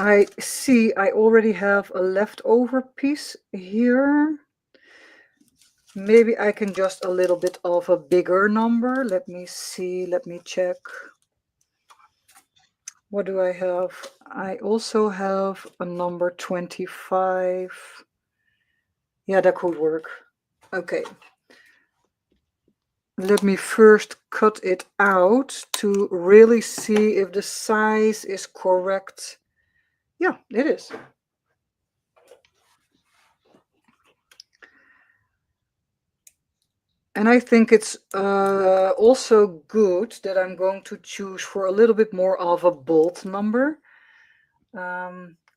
I see I already have a leftover piece here. Maybe I can just a little bit of a bigger number. Let me see, let me check. What do I have? I also have a number 25. Yeah, that could work. Okay. Let me first cut it out to really see if the size is correct. Yeah, it is. And I think it's also good that I'm going to choose for a little bit more of a bold number.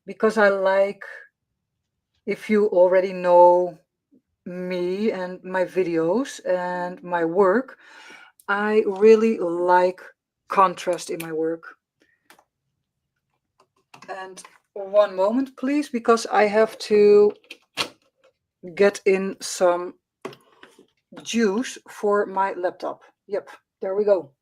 Because I like, if you already know me and my videos and my work, I really like contrast in my work. And one moment, please, because I have to get in some juice for my laptop. Yep, there we go.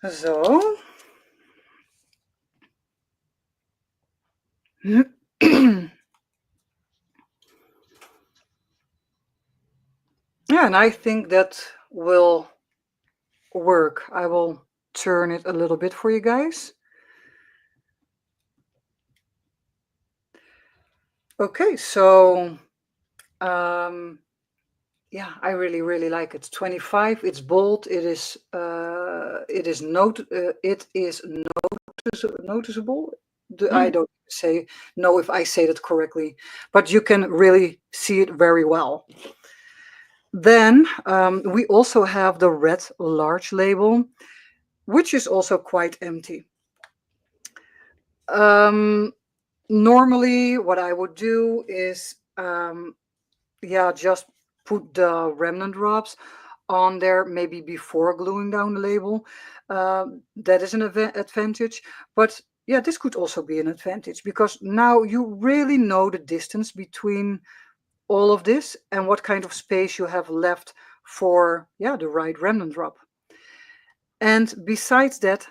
So. Yeah, and I think that will work. I will turn it a little bit for you guys. Okay, so yeah, I really like it. 25. It's bold. It is noticeable. I don't know if I say that correctly, but you can really see it very well. Then we also have the red large label, which is also quite empty. Normally, what I would do is, yeah, just put the remnant drops on there, maybe before gluing down the label. That is an advantage. But yeah, this could also be an advantage because now you really know the distance between all of this and what kind of space you have left for, yeah, the right remnant drop. And besides that,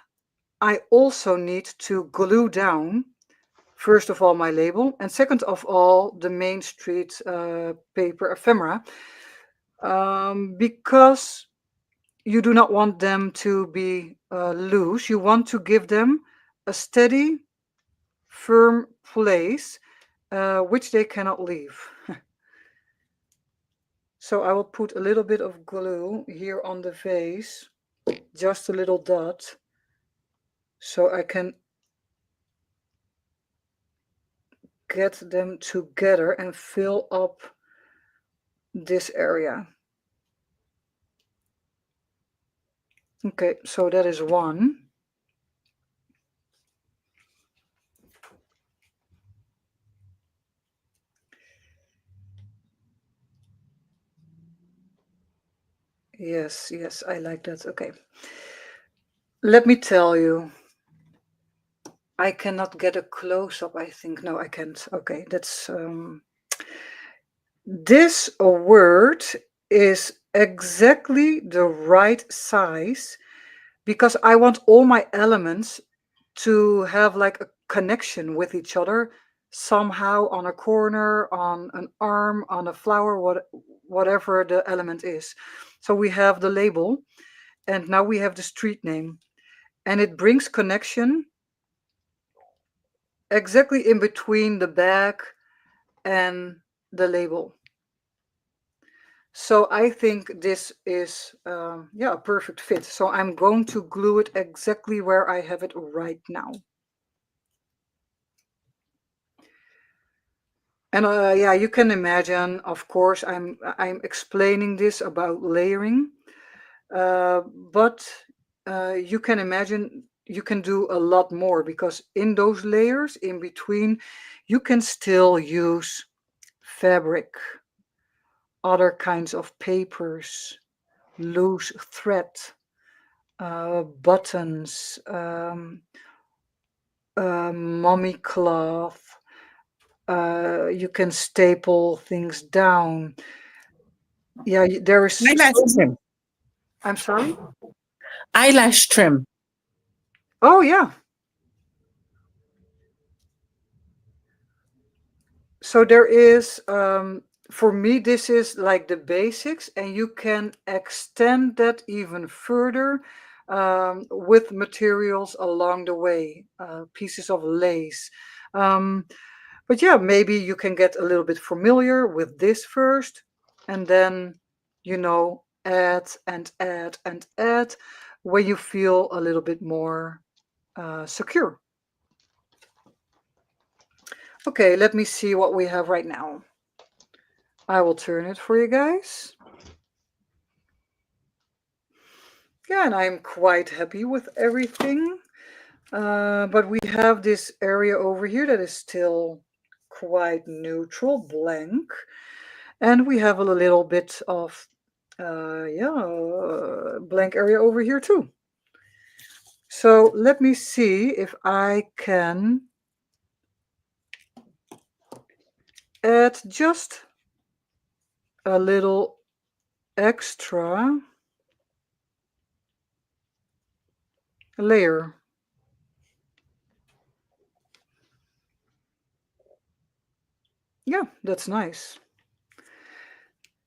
I also need to glue down, first of all, my label, and second of all, the Main Street paper ephemera, because you do not want them to be loose. You want to give them a steady, firm place, which they cannot leave. So I will put a little bit of glue here on the vase, just a little dot, so I can get them together and fill up this area. Okay, so that is one. Yes, I like that. Okay. Let me tell you, I cannot get a close-up, I think. No, I can't. Okay, that's... This word is exactly the right size because I want all my elements to have like a connection with each other somehow on a corner, on an arm, on a flower, whatever the element is. So we have the label, and now we have the street name, and it brings connection exactly in between the bag and the label. So I think this is yeah, a perfect fit. So I'm going to glue it exactly where I have it right now. And yeah, you can imagine, of course, I'm explaining this about layering, but you can imagine you can do a lot more, because in those layers in between, you can still use fabric, other kinds of papers, loose thread, buttons, mummy cloth. You can staple things down. Yeah, there is Eyelash trim. I'm sorry? Eyelash trim. Oh, yeah. So there is, for me, this is like the basics, and you can extend that even further with materials along the way, pieces of lace. Um, but yeah, maybe you can get a little bit familiar with this first, and then, add and add and add when you feel a little bit more secure. Okay, let me see what we have right now. I will turn it for you guys. Yeah, and I'm quite happy with everything. But we have this area over here that is still quite neutral, blank. And we have a little bit of, blank area over here too. So let me see if I can add just a little extra layer. Yeah, that's nice.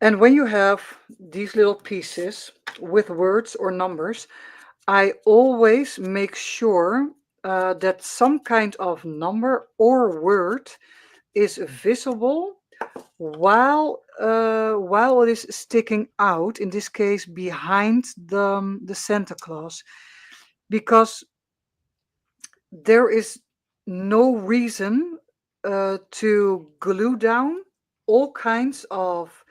And when you have these little pieces with words or numbers, I always make sure that some kind of number or word is visible while it is sticking out. In this case, behind the Santa Claus, because there is no reason to glue down all kinds of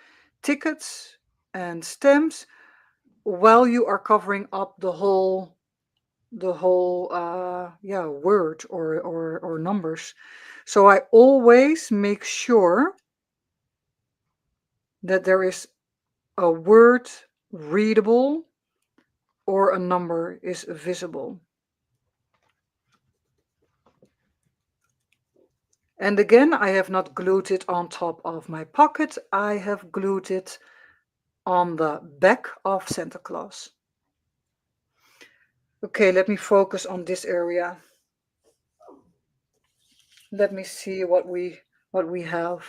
tickets and stamps while you are covering up the whole word or numbers. So I always make sure that there is a word readable or a number is visible. And again, I have not glued it on top of my pocket. I have glued it on the back of Santa Claus. Okay, let me focus on this area. Let me see what we have.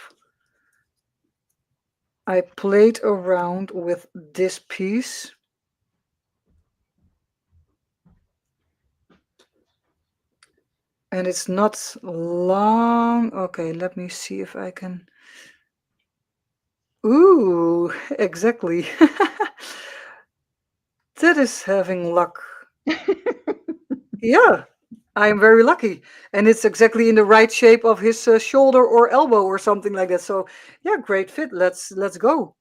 I played around with this piece. And it's not long. Okay, let me see if I can. Ooh, exactly. That is having luck. Yeah, I'm very lucky. And it's exactly in the right shape of his shoulder or elbow or something like that. So yeah, great fit. Let's go.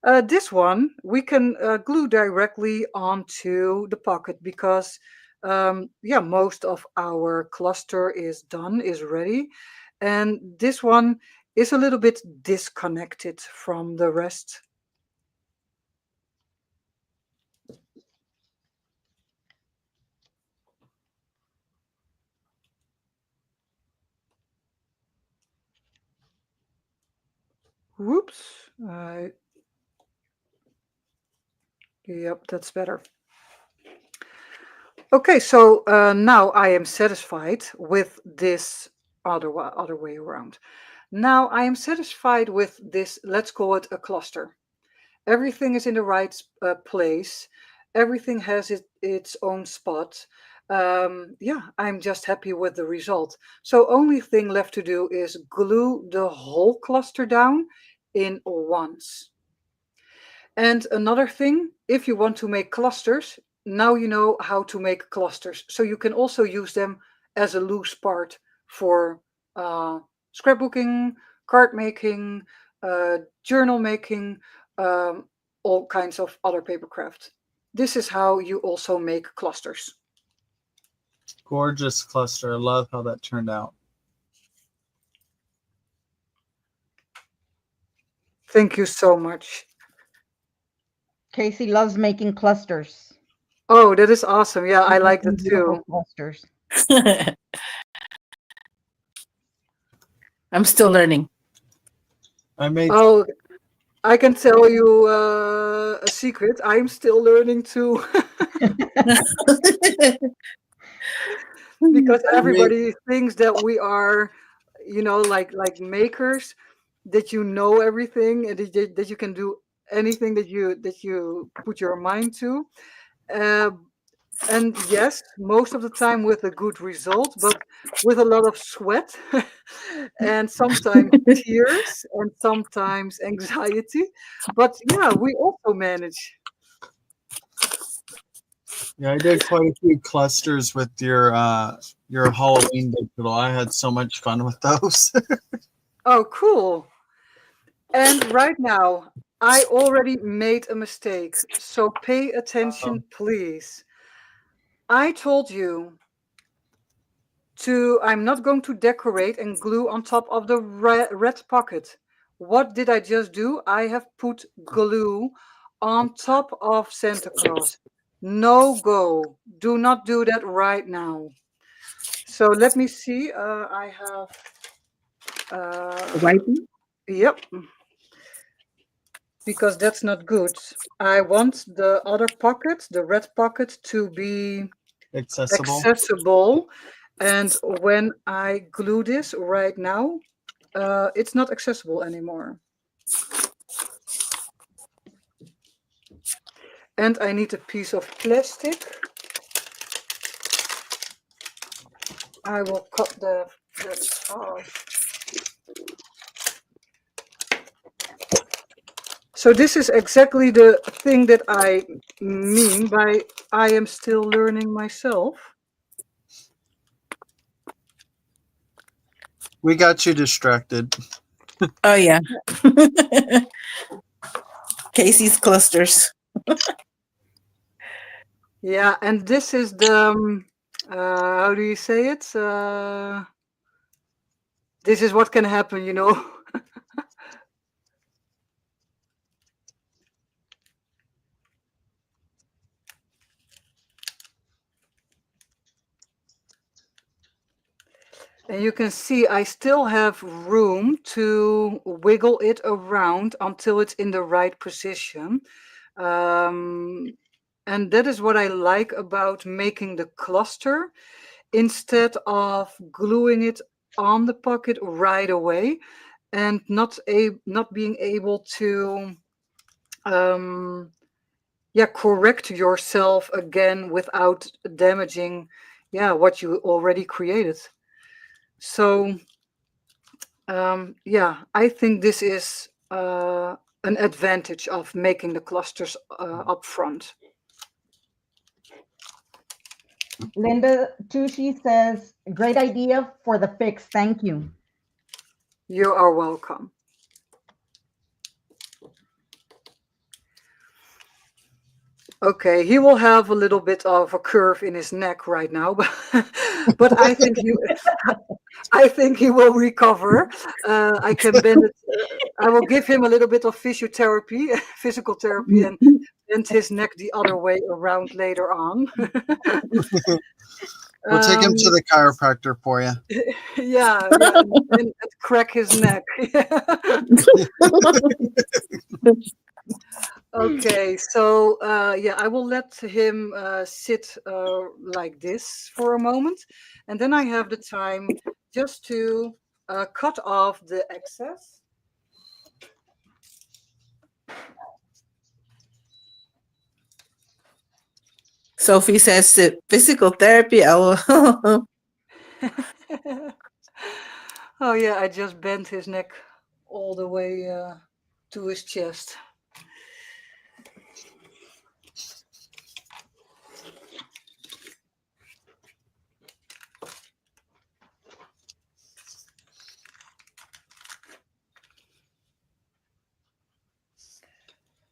This one we can glue directly onto the pocket, because yeah, most of our cluster is done, is ready. And this one is a little bit disconnected from the rest. Whoops. Yep, that's better. Okay, so now I am satisfied with this other way around. Now I am satisfied with this. Let's call it a cluster. Everything is in the right place. Everything has its own spot. Yeah, I'm just happy with the result. So only thing left to do is glue the whole cluster down in once. And another thing, if you want to make clusters, now you know how to make clusters. So you can also use them as a loose part for scrapbooking, card making, journal making, um, all kinds of other paper craft. This is how you also make clusters. Gorgeous cluster. I love how that turned out. Thank you so much. Casey loves making clusters. Oh, that is awesome. Yeah, I like that Making beautiful too. clusters. I'm still learning. I made Oh, I can tell you a secret. I'm still learning too. Because I made everybody thinks that we are, like makers, that you know everything and that you can do anything that you put your mind to. Uh, and yes, most of the time with a good result, but with a lot of sweat and sometimes tears and sometimes anxiety. But yeah, we also manage. Yeah, I did quite a few clusters with your Halloween digital. I had so much fun with those. Oh, cool. And right now, I already made a mistake, so pay attention, please. I told you I'm not going to decorate and glue on top of the red pocket. What did I just do? I have put glue on top of Santa Claus. No go. Do not do that right now. So let me see. I have, Wiping? yep, because that's not good. I want the other pocket, the red pocket, to be Accessible. accessible. And when I glue this right now, it's not accessible anymore. And I need a piece of plastic. I will cut that off. So this is exactly the thing that I mean by I am still learning myself. We got you distracted. Oh yeah. Casey's clusters. Yeah, and this is the how do you say it? This is what can happen. And you can see I still have room to wiggle it around until it's in the right position. And that is what I like about making the cluster instead of gluing it on the pocket right away and not being able to correct yourself again without damaging what you already created. So I think this is an advantage of making the clusters up front. Linda Tushi says, great idea for the fix. Thank you. You are welcome. Okay, he will have a little bit of a curve in his neck right now, but I think he will recover. I can bend it. I will give him a little bit of physiotherapy, physical therapy, and bend his neck the other way around later on. We'll take him to the chiropractor for you. Yeah, and crack his neck. Okay, so I will let him sit like this for a moment, and then I have the time just to cut off the excess. Sophie says that physical therapy. Oh, Oh yeah, I just bent his neck all the way to his chest.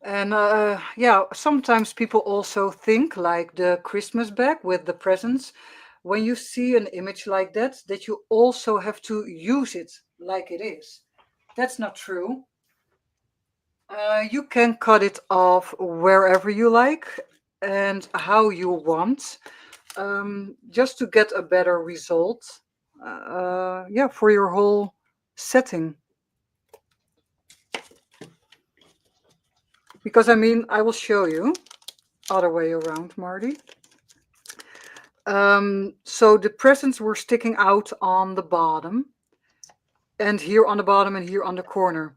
And yeah, sometimes people also think like the Christmas bag with the presents. When you see an image like that you also have to use it like it is. That's not true. You can cut it off wherever you like and how you want, just to get a better result. Yeah, for your whole setting. Because I mean, I will show you other way around, Marty. So the presents were sticking out on the bottom, and here on the bottom, and here on the corner.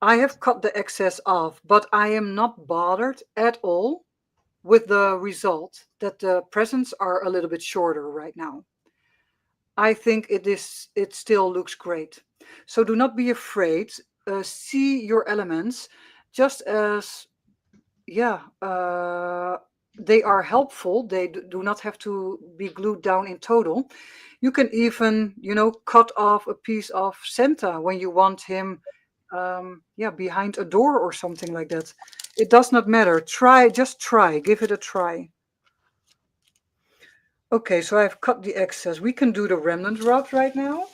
I have cut the excess off, but I am not bothered at all with the result that the presents are a little bit shorter right now. I think it still looks great. So do not be afraid. See your elements just as, yeah, they are helpful. They do not have to be glued down in total. You can even, cut off a piece of Santa when you want him, yeah, behind a door or something like that. It does not matter. Just try, give it a try. Okay, so I've cut the excess. We can do the remnant rod right now.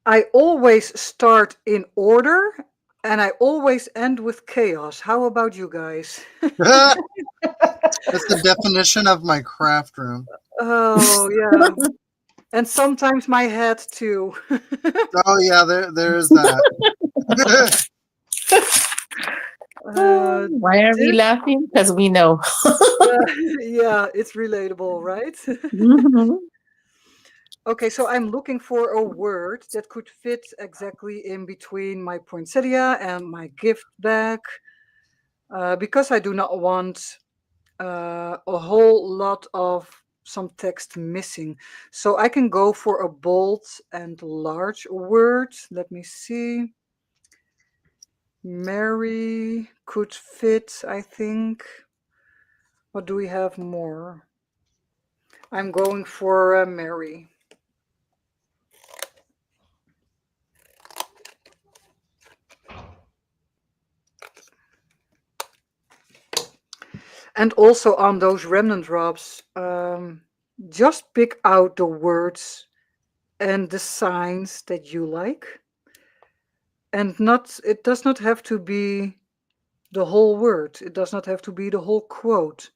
I always start in order and I always end with chaos. How about you guys? That's the definition of my craft room. Oh, yeah. And sometimes my head too. Oh yeah, there's that. why are we This, laughing? Because we know. yeah, it's relatable, right? Mhm. Okay, so I'm looking for a word that could fit exactly in between my poinsettia and my gift bag, because I do not want a whole lot of some text missing. So I can go for a bold and large word. Let me see. Mary could fit, I think. What do we have more? I'm going for Mary. And also on those remnant drops, just pick out the words and the signs that you like. And not it does not have to be the whole word. It does not have to be the whole quote.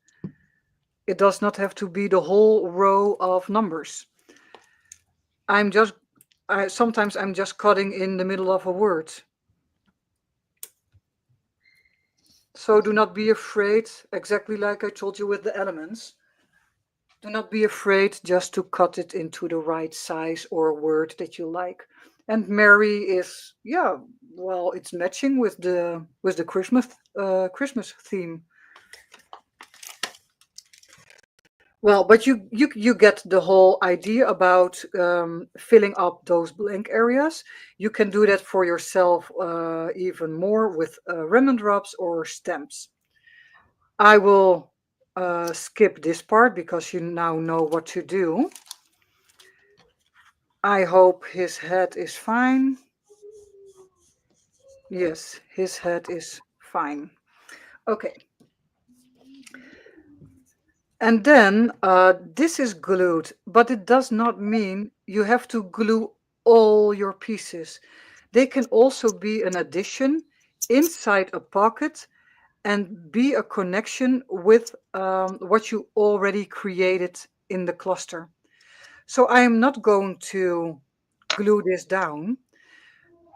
It does not have to be the whole row of numbers. I'm just sometimes I'm just cutting in the middle of a word. So do not be afraid, exactly like I told you with the elements. Do not be afraid just to cut it into the right size or word that you like. And Mary is, yeah, well, it's matching with the Christmas theme. Well, but you get the whole idea about filling up those blank areas. You can do that for yourself even more with remnant drops or stamps. I will skip this part because you now know what to do. I hope his head is fine. Yes, his head is fine. Okay. And then this is glued, but it does not mean you have to glue all your pieces. They can also be an addition inside a pocket and be a connection with what you already created in the cluster. So I am not going to glue this down.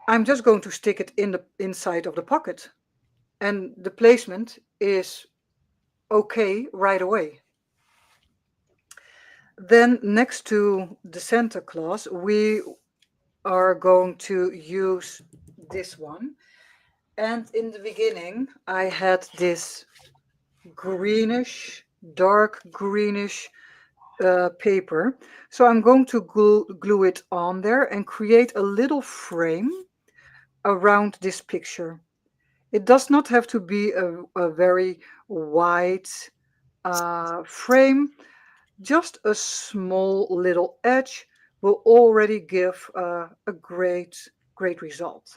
I'm just going to stick it in the inside of the pocket. And the placement is okay right away. Then next to the Santa Claus, we are going to use this one. And in the beginning, I had this greenish, dark greenish paper. So I'm going to glue it on there and create a little frame around this picture. It does not have to be a very wide frame. Just a small little edge will already give a great result.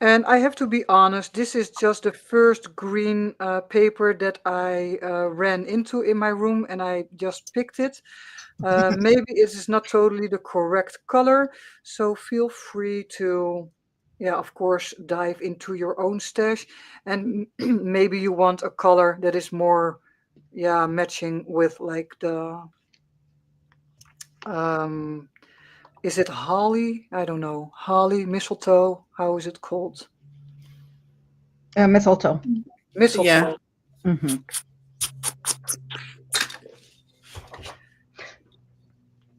And I have to be honest, this is just the first green paper that I ran into in my room, and I just picked it. Maybe it is not totally the correct color, so feel free to, yeah, of course, dive into your own stash. And maybe you want a color that is more, yeah, matching with like the, um, is it holly? I don't know. Holly, mistletoe, how is it called? Mistletoe. Yeah. Mistletoe. Hmm.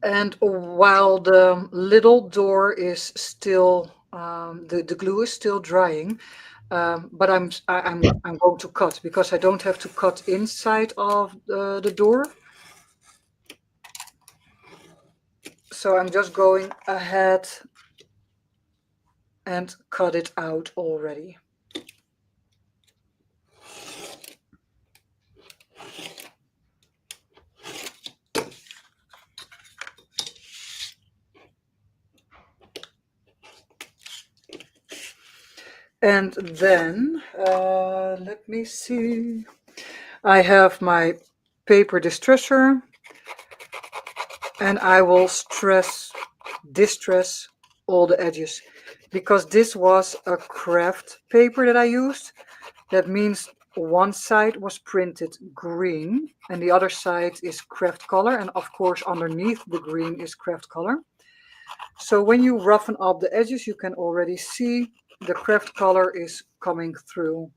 And while the little door is still, the glue is still drying, but I'm going to cut because I don't have to cut inside of the door. So I'm just going ahead and cut it out already. And then, let me see. I have my paper distresser, and I will distress all the edges, because this was a craft paper that I used. That means one side was printed green and the other side is craft color, and of course underneath the green is craft color. So when you roughen up the edges, you can already see the craft color is coming through.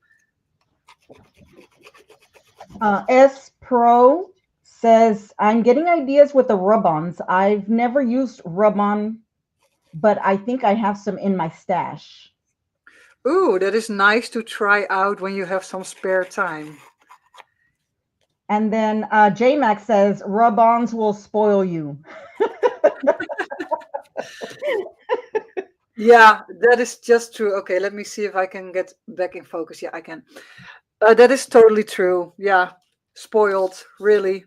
S Pro says, I'm getting ideas with the rub-ons. I've never used rub-on, but I think I have some in my stash. Ooh, that is nice to try out when you have some spare time. And then JMax says, rub-ons will spoil you. Yeah, that is just true. Okay, let me see if I can get back in focus. Yeah, I can. That is totally true. Yeah, spoiled, really.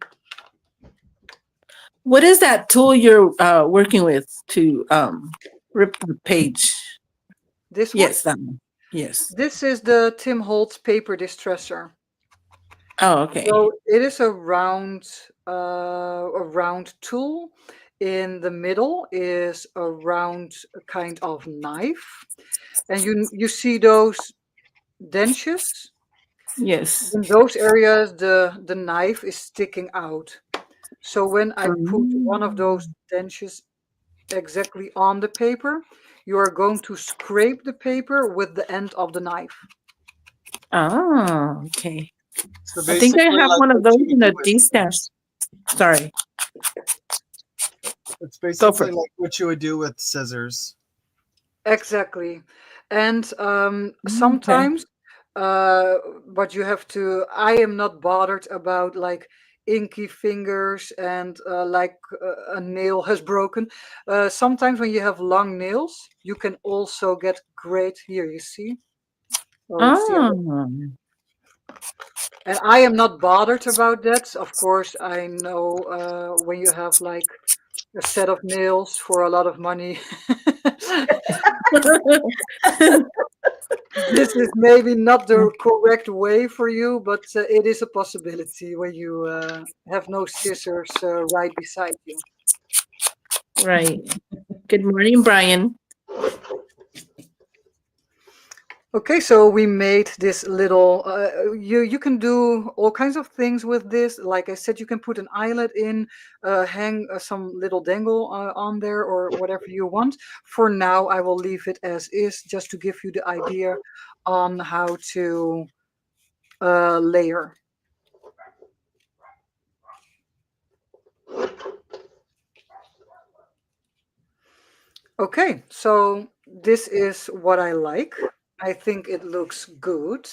What is that tool you're working with to rip the page? This one? Yes, that one. Yes. This is the Tim Holtz paper distresser. Oh, okay. So it is a round tool. In the middle is a round kind of knife, and you see those dentures. Yes. In those areas, the knife is sticking out. So when I put one of those Mm. dentures exactly on the paper, you are going to scrape the paper with the end of the knife. Oh, okay. So I think I basically, have like one of what those you would in do a with D-stash. Sorry. it's Go for basically it. like what you would do with scissors. Exactly. And Okay. sometimes, but you have to, I am not bothered about like inky fingers and like a nail has broken. Sometimes when you have long nails, you can also get great, here you see. Oh, it's the other. Oh. And I am not bothered about that. Of course, I know when you have like a set of nails for a lot of money. This is maybe not the correct way for you, but it is a possibility when you have no scissors right beside you. Right. Good morning, Brian. Okay, so we made this little. You can do all kinds of things with this. Like I said, you can put an eyelet in, hang some little dangle on there, or whatever you want. For now, I will leave it as is, just to give you the idea on how to layer. Okay, so this is what I like. I think it looks good.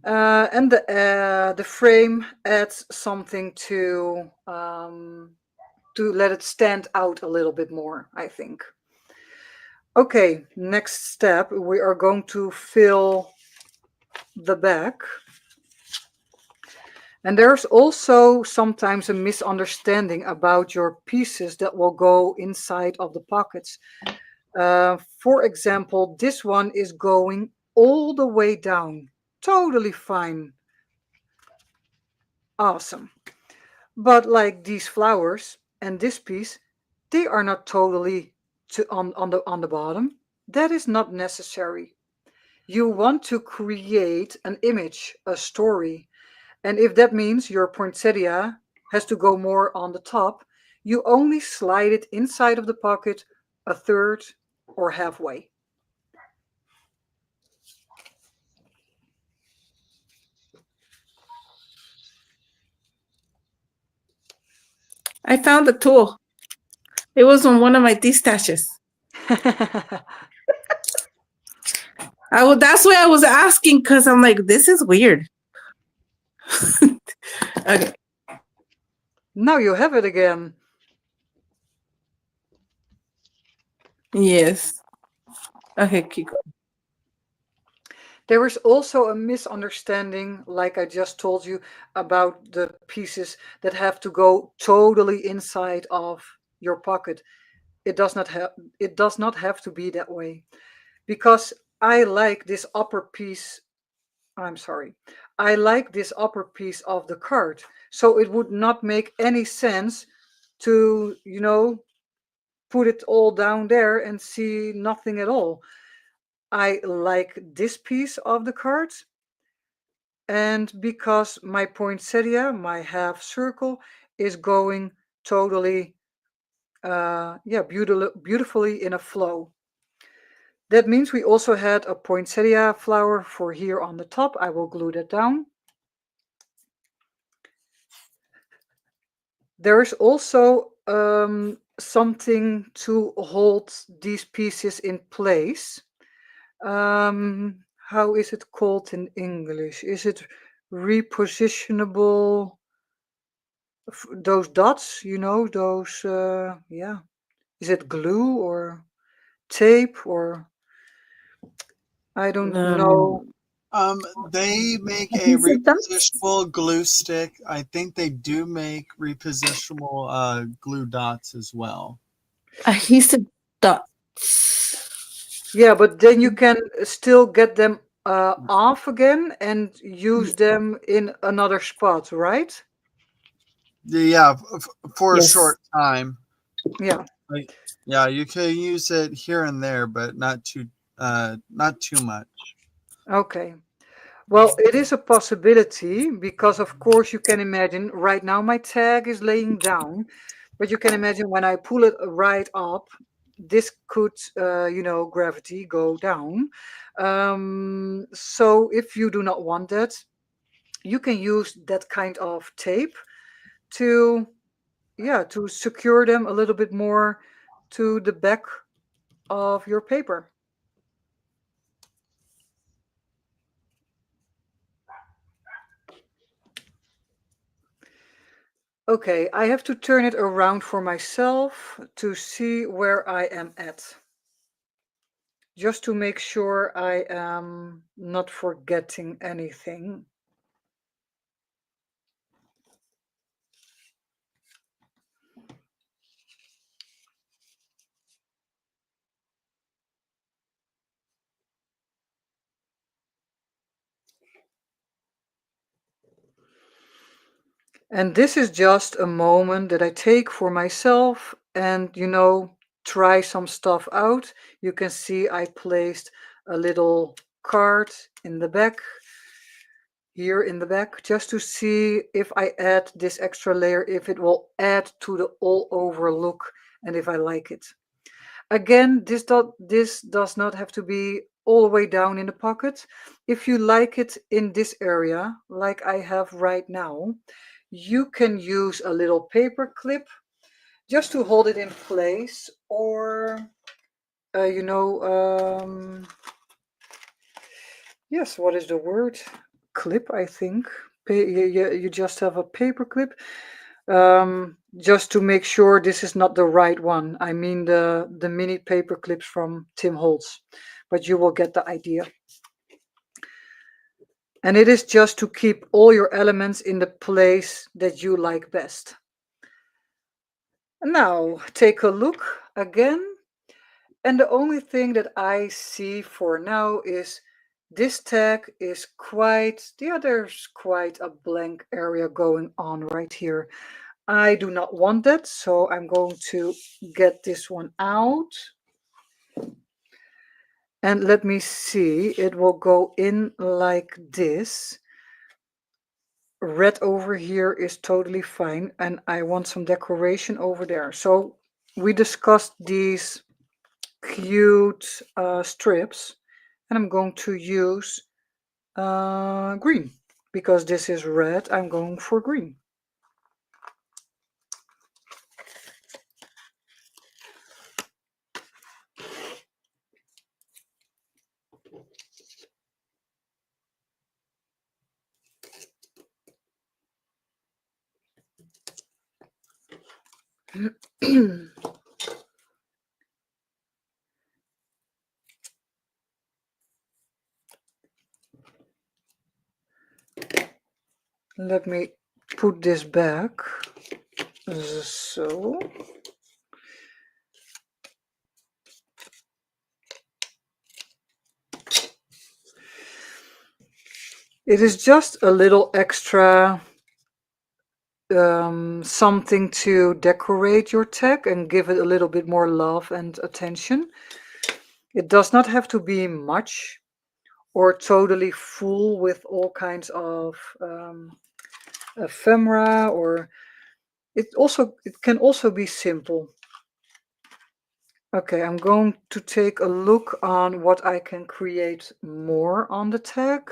And the frame adds something to let it stand out a little bit more, I think. Okay, next step, we are going to fill the back. And there's also sometimes a misunderstanding about your pieces that will go inside of the pockets. For example, this one is going all the way down. Totally fine. Awesome. But like these flowers and this piece, they are not totally on the bottom. That is not necessary. You want to create an image, a story. And if that means your poinsettia has to go more on the top, you only slide it inside of the pocket a third or halfway. I found the tool. It was on one of my tea stashes. That's why I was asking, because I'm like, this is weird. Okay. Now you have it again. Yes. Okay, keep going. There is also a misunderstanding, like I just told you, about the pieces that have to go totally inside of your pocket. It does not have to be that way, because I like this upper piece. I'm sorry. I like this upper piece of the card. So it would not make any sense to, put it all down there and see nothing at all. I like this piece of the card. And because my poinsettia, my half circle, is going totally, beautifully in a flow. That means we also had a poinsettia flower for here on the top. I will glue that down. There is also something to hold these pieces in place. How is it called in English? Is it repositionable? Those dots, those, yeah. Is it glue or tape, or I don't know. They make a Adhesive dots. repositionable glue stick. I think they do make repositionable glue dots as well. Adhesive dots. Yeah, but then you can still get them off again and use them in another spot, right? Yeah, for a Yes. short time. Yeah. Like, yeah, you can use it here and there, but not too much. Okay. Well, it is a possibility because, of course, you can imagine right now my tag is laying down, but you can imagine when I pull it right up, this could, gravity go down. So if you do not want that, you can use that kind of tape to, to secure them a little bit more to the back of your paper. Okay, I have to turn it around for myself to see where I am at. Just to make sure I am not forgetting anything. And this is just a moment that I take for myself and, try some stuff out. You can see I placed a little card in the back, here in the back, just to see if I add this extra layer, if it will add to the all over look and if I like it. Again, this does not have to be all the way down in the pocket. If you like it in this area, like I have right now, you can use a little paper clip just to hold it in place, or yes, what is the word? Clip, I think. You just have a paper clip, just to make sure this is not the right one. I mean the mini paper clips from Tim Holtz, but you will get the idea. And it is just to keep all your elements in the place that you like best. Now take a look again. And the only thing that I see for now is this tag is quite, yeah, there's quite a blank area going on right here. I do not want that, so I'm going to get this one out. And let me see, it will go in like this. Red over here is totally fine, and I want some decoration over there. So we discussed these cute strips, and I'm going to use green because this is red. I'm going for green. Let me put this back. So. It is just a little extra something to decorate your tag and give it a little bit more love and attention. It does not have to be much or totally full with all kinds of ephemera, or it can also be simple. Okay, I'm going to take a look on what I can create more on the tag.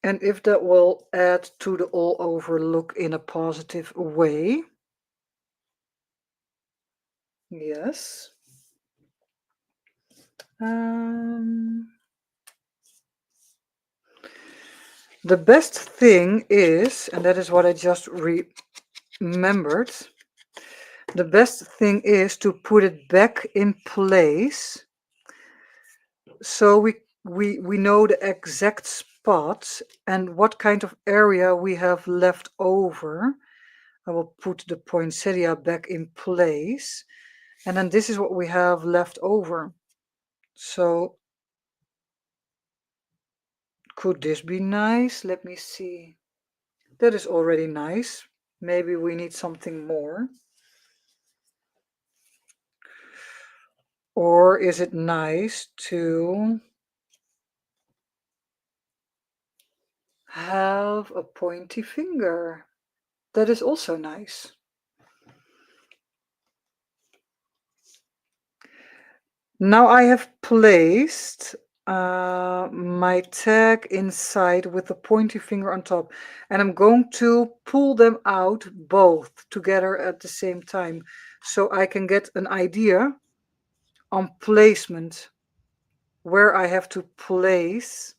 And if that will add to the all over look in a positive way. Yes. The best thing is, and that is what I just remembered, the best thing is to put it back in place so we know the exact spots and what kind of area we have left over. I will put the poinsettia back in place, and then this is what we have left over. So could this be nice? Let me see. That is already nice. Maybe we need something more. Or is it nice to have a pointy finger? That is also nice. Now I have placed my tag inside with the pointy finger on top, and I'm going to pull them out both together at the same time so I can get an idea on placement, where I have to place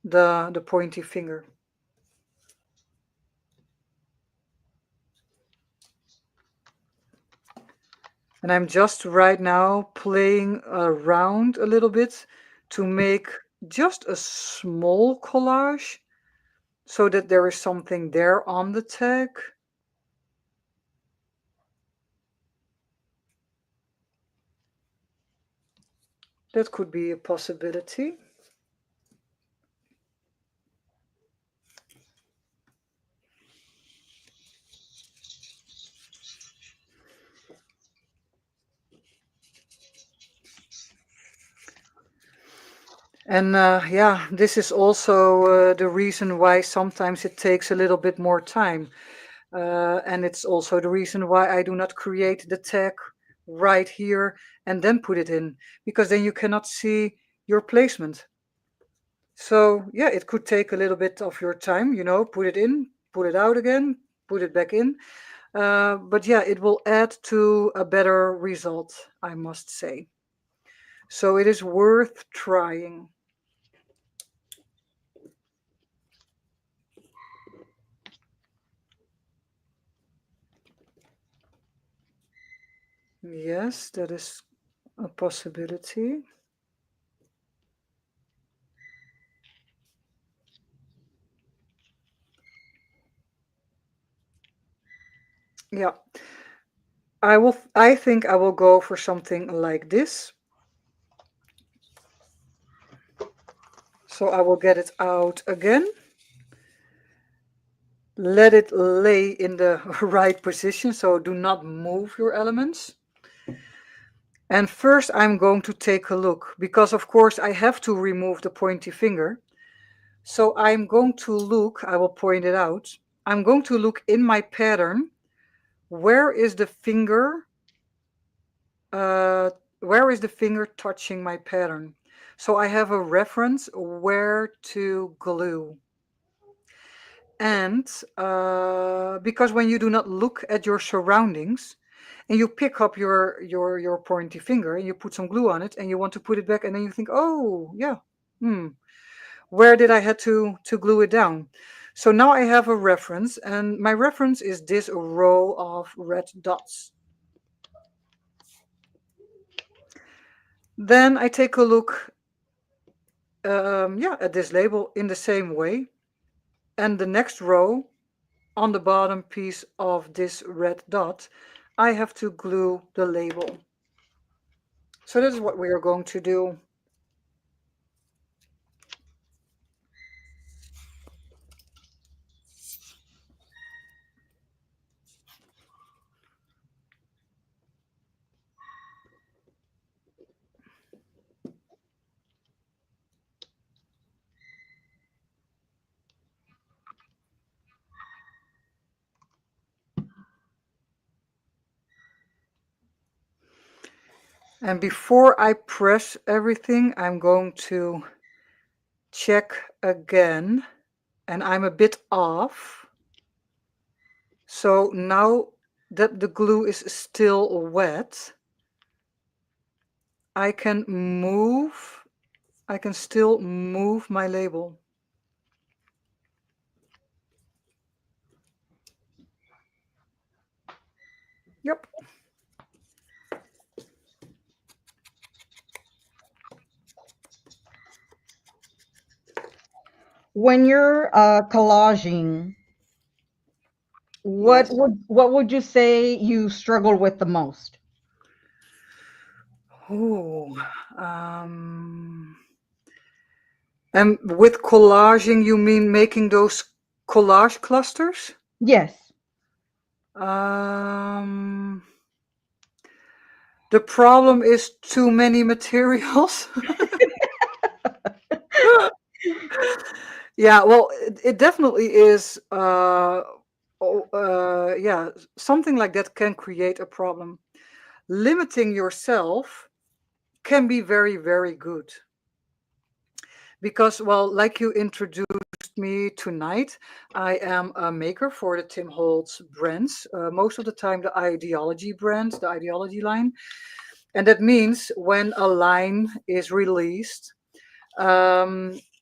the pointy finger. And I'm just right now playing around a little bit to make just a small collage so that there is something there on the tag. That could be a possibility. And yeah, this is also the reason why sometimes it takes a little bit more time. And it's also the reason why I do not create the tag right here and then put it in, because then you cannot see your placement. So yeah, it could take a little bit of your time, put it in, put it out again, put it back in. But yeah, it will add to a better result, I must say. So it is worth trying. Yes, that is a possibility. Yeah, I think I will go for something like this. So I will get it out again. Let it lay in the right position, so do not move your elements. And first I'm going to take a look, because of course I have to remove the pointy finger. So I'm going to look, I will point it out. I'm going to look in my pattern. Where is the finger? Uh, where is the finger touching my pattern? So I have a reference where to glue. And because when you do not look at your surroundings and you pick up your pointy finger and you put some glue on it and you want to put it back, and then you think, oh yeah, where did I had to glue it down? So now I have a reference, and my reference is this row of red dots. Then I take a look at this label in the same way, and the next row on the bottom piece of this red dot, I have to glue the label. So this is what we are going to do. And before I press everything, I'm going to check again, and I'm a bit off. So now that the glue is still wet, I can still move my label. Yep. When you're collaging, Yes. what would you say you struggle with the most? Oh, and with collaging, you mean making those collage clusters? Yes. Um, the problem is too many materials. Yeah, well, it definitely is. Yeah, something like that can create a problem. Limiting yourself can be very, very good. Because, well, like you introduced me tonight, I am a maker for the Tim Holtz brands, most of the time the ideology brand, the ideology line. And that means when a line is released,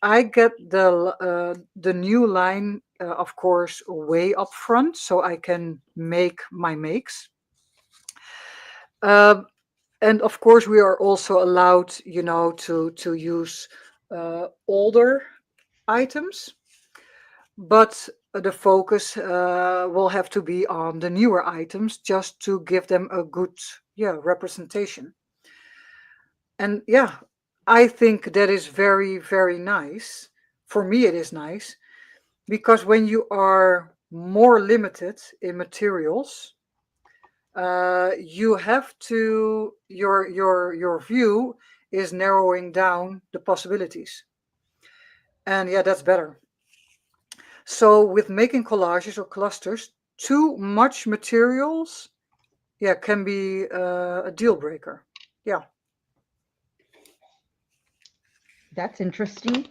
I get the new line, of course, way up front, so I can make my makes. Uh, and of course, we are also allowed, to use older items, but the focus will have to be on the newer items just to give them a good, representation. And yeah, I think that is very, very nice. For me, it is nice because when you are more limited in materials, you have to your view is narrowing down the possibilities. And yeah, that's better. So with making collages or clusters, too much materials, yeah, can be a deal breaker. Yeah. That's interesting.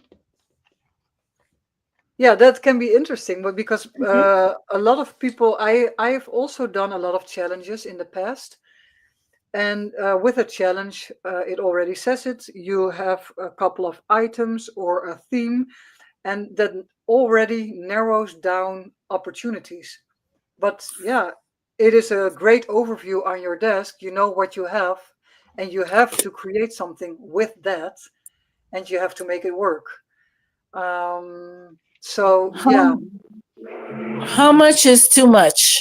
Yeah, that can be interesting, but because Mhm. a lot of people, I've also done a lot of challenges in the past, and with a challenge, it already says it. You have a couple of items or a theme, and that already narrows down opportunities. But yeah, it is a great overview on your desk. You know what you have, and you have to create something with that, and you have to make it work. So yeah. How how much is too much?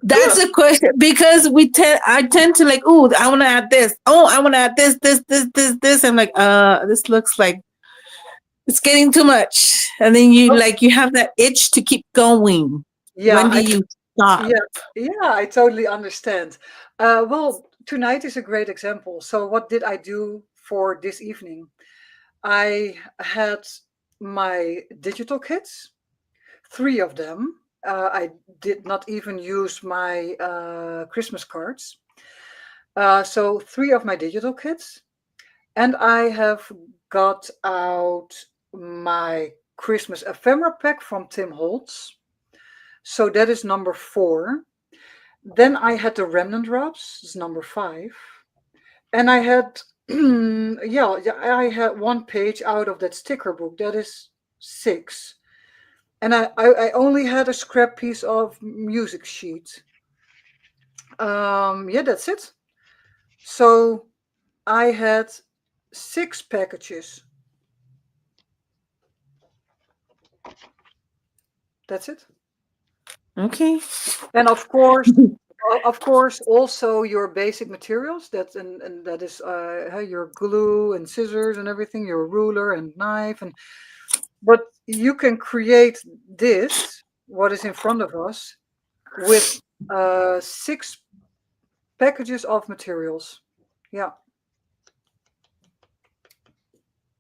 That's a question because I tend to like, oh, I want to add this. Oh, I want to add this. I'm like, this looks like it's getting too much. And then you have that itch to keep going. Yeah, When do you stop? yeah, yeah, I totally understand. Well, tonight is a great example. So, what did I do for this evening? I had my digital kits, three of them. I did not even use my Christmas cards. So, three of my digital kits. And I have got out my Christmas ephemera pack from Tim Holtz. So, that is number four. Then I had the remnant drops, it's number five. And I had, yeah, I had one page out of that sticker book, that is six. And I only had a scrap piece of music sheet. Yeah, that's it. So I had six packages. That's it. Okay. And of course, also your basic materials. And that is your glue and scissors and everything, your ruler and knife, and but you can create this, what is in front of us, with six packages of materials. Yeah.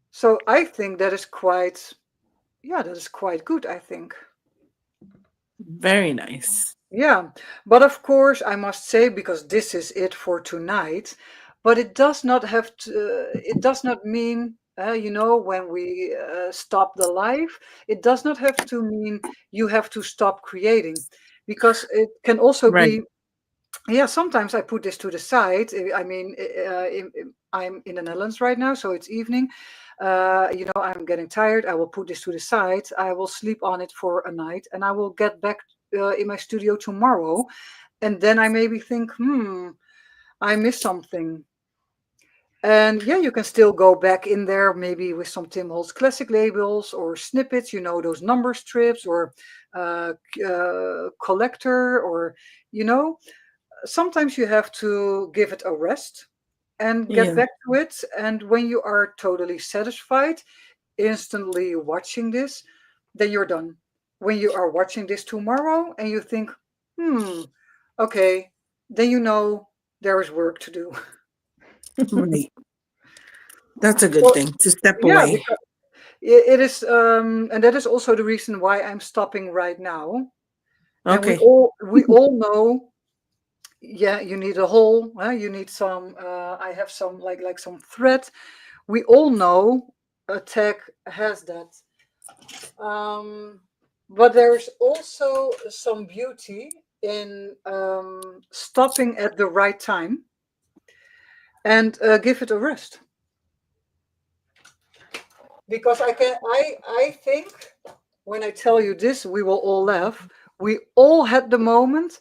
So I think that is quite, yeah, that is quite good, I think. Very nice. Yeah, but of course, I must say, because this is it for tonight, but it does not have to, it does not mean, when we stop the live, it does not have to mean you have to stop creating, because it can also Right. be, yeah, sometimes I put this to the side. I mean, I'm in the Netherlands right now, so it's evening. I'm getting tired. I will put this to the side. I will sleep on it for a night, and I will get back in my studio tomorrow. And then I maybe think, I missed something. And yeah, you can still go back in there, maybe with some Tim Holtz classic labels or snippets, those number strips or collector, or, you know, sometimes you have to give it a rest and get Yeah. back to it. And when you are totally satisfied, instantly watching this, then you're done. When you are watching this tomorrow and you think, hmm, okay, then you know there is work to do. Right. That's a good So thing to step yeah, away. because it is, and that is also the reason why I'm stopping right now. And we Okay. all know, yeah, you need a hole, you need some, I have some, like some thread. We all know a tag has that. But there's also some beauty in stopping at the right time and give it a rest. Because I think when I tell you this, we will all laugh. We all had the moment.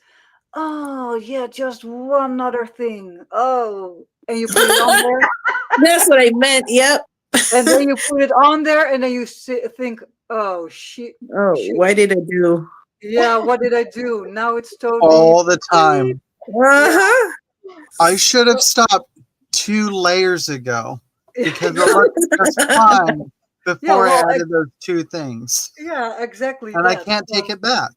Oh yeah, just one other thing. Oh, and you put it on there, That's what I meant. Yep. and then you put it on there, and then you think, oh shit, Oh, shoot, why did I do? yeah, what did I do? Now it's totally, All the time. yeah. Uh-huh. I should have So, stopped 2 layers ago because it looked just fine yeah, before I well, added those two things. yeah, exactly And I that. can't take So, it back.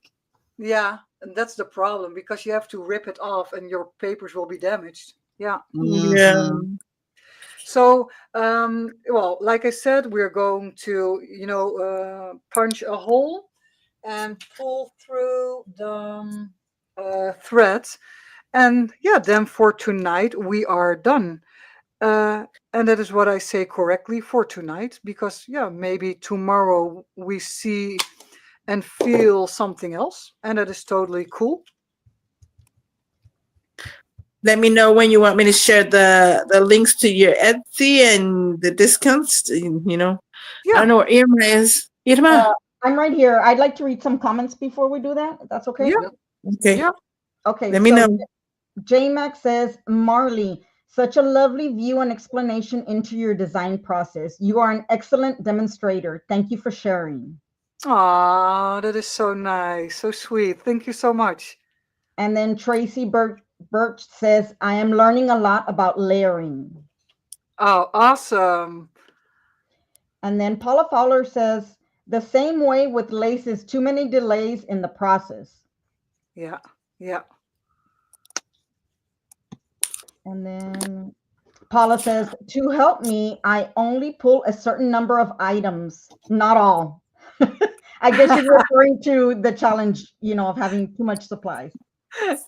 yeah, and that's the problem because you have to rip it off, and your papers will be damaged. Yeah. Yeah. Mhm. So, well, like I said, we're going to, punch a hole and pull through the threads. And yeah, then for tonight, we are done. Uh, and that is what I say correctly for tonight, because yeah, maybe tomorrow we see and feel something else, and that is totally cool. Let me know when you want me to share the links to your Etsy and the discounts. I don't Yeah, know where Irma is. Irma. I'm right here. I'd like to read some comments before we do that. If that's okay. yeah, Yep. Okay. yeah. Okay, Let me so know. JMac says, Marley, such a lovely view and explanation into your design process. You are an excellent demonstrator. Thank you for sharing. Ah, that is so nice, so sweet. Thank you so much. And then Tracy Birch says, I am learning a lot about layering. Oh, awesome. And then Paula Fowler says, the same way with laces, too many delays in the process. Yeah, yeah. And then Paula says, to help me, I only pull a certain number of items, not all. I guess she's referring to the challenge, of having too much supplies.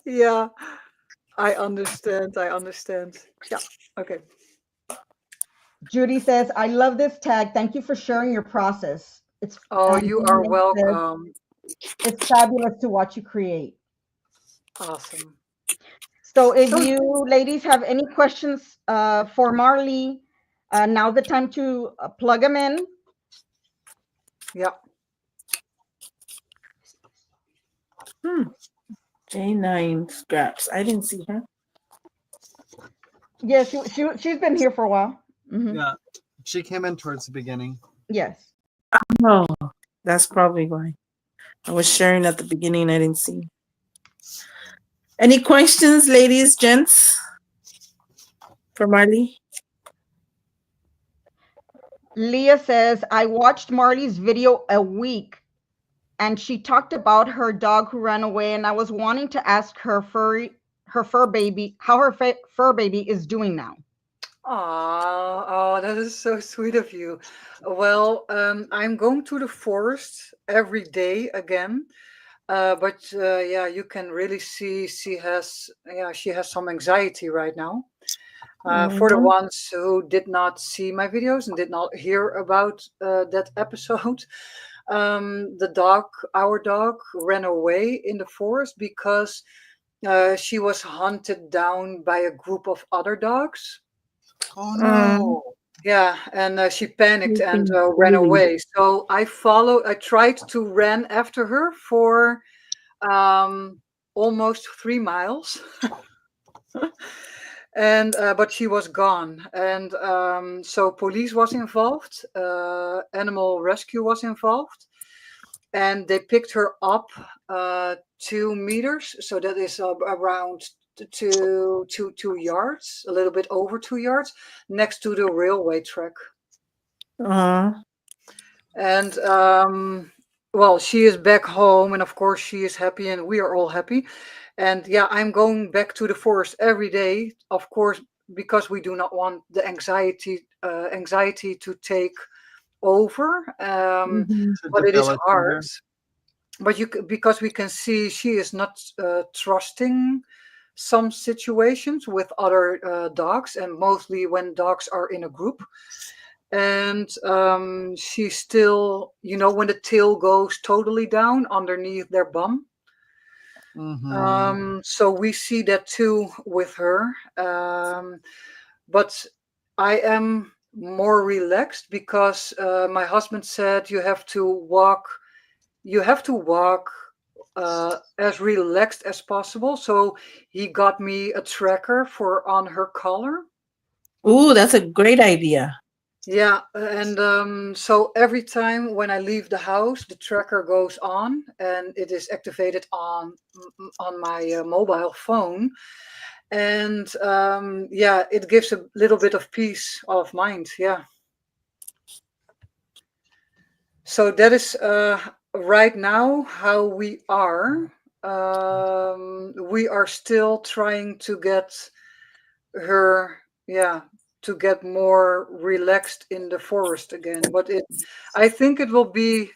Yeah, I understand. I understand. Yeah. Okay. Judy says, I love this tag. Thank you for sharing your process. It's Oh, you are Dominique says, welcome. it's fabulous to watch you create. Awesome. So if So, you ladies have any questions for Marley, now's the time to plug them in. yeah. J9 scraps. I didn't see her. Yeah, she's been here for a while. Hmm. Yeah. She came in towards the beginning. Yes. Oh, that's probably why. I was sharing at the beginning. I didn't see. Any questions, ladies, gents, for Marley? Leah says, I watched Marley's video a week and she talked about her dog who ran away, and I was wanting to ask her fur baby, how her fur baby is doing now. Oh, that is so sweet of you. Well, I'm going to the forest every day again. But yeah, you can really see she has some anxiety right now. For the Mm-hmm. ones who did not see my videos and did not hear about that episode, our dog, ran away in the forest because she was hunted down by a group of other dogs. Oh Um, no. Yeah, and she panicked and looking ran really. away. So I tried to run after her for um, almost 3 miles. And but she was gone, and so police was involved, animal rescue was involved, and they picked her up 2 meters, so that is around 2 yards, a little bit over 2 yards, next to the railway track. Uh, And well, she is back home, and of course she is happy, and we are all happy. And yeah, I'm going back to the forest every day, of course, because we do not want the anxiety to take over. mhm. To But it is debilitate hard. her. But because we can see she is not trusting some situations with other dogs, and mostly when dogs are in a group. And she still, when the tail goes totally down underneath their bum. Mm-hmm. So we see that too with her. But I am more relaxed because my husband said you have to walk as relaxed as possible. So he got me a tracker for on her collar. Ooh, that's a great idea. Yeah, and so every time when I leave the house, the tracker goes on, and it is activated on my mobile phone, and yeah, it gives a little bit of peace of mind. Yeah, so that is right now how we are. We are still trying to get her, yeah, to get more relaxed in the forest again. But I think it will be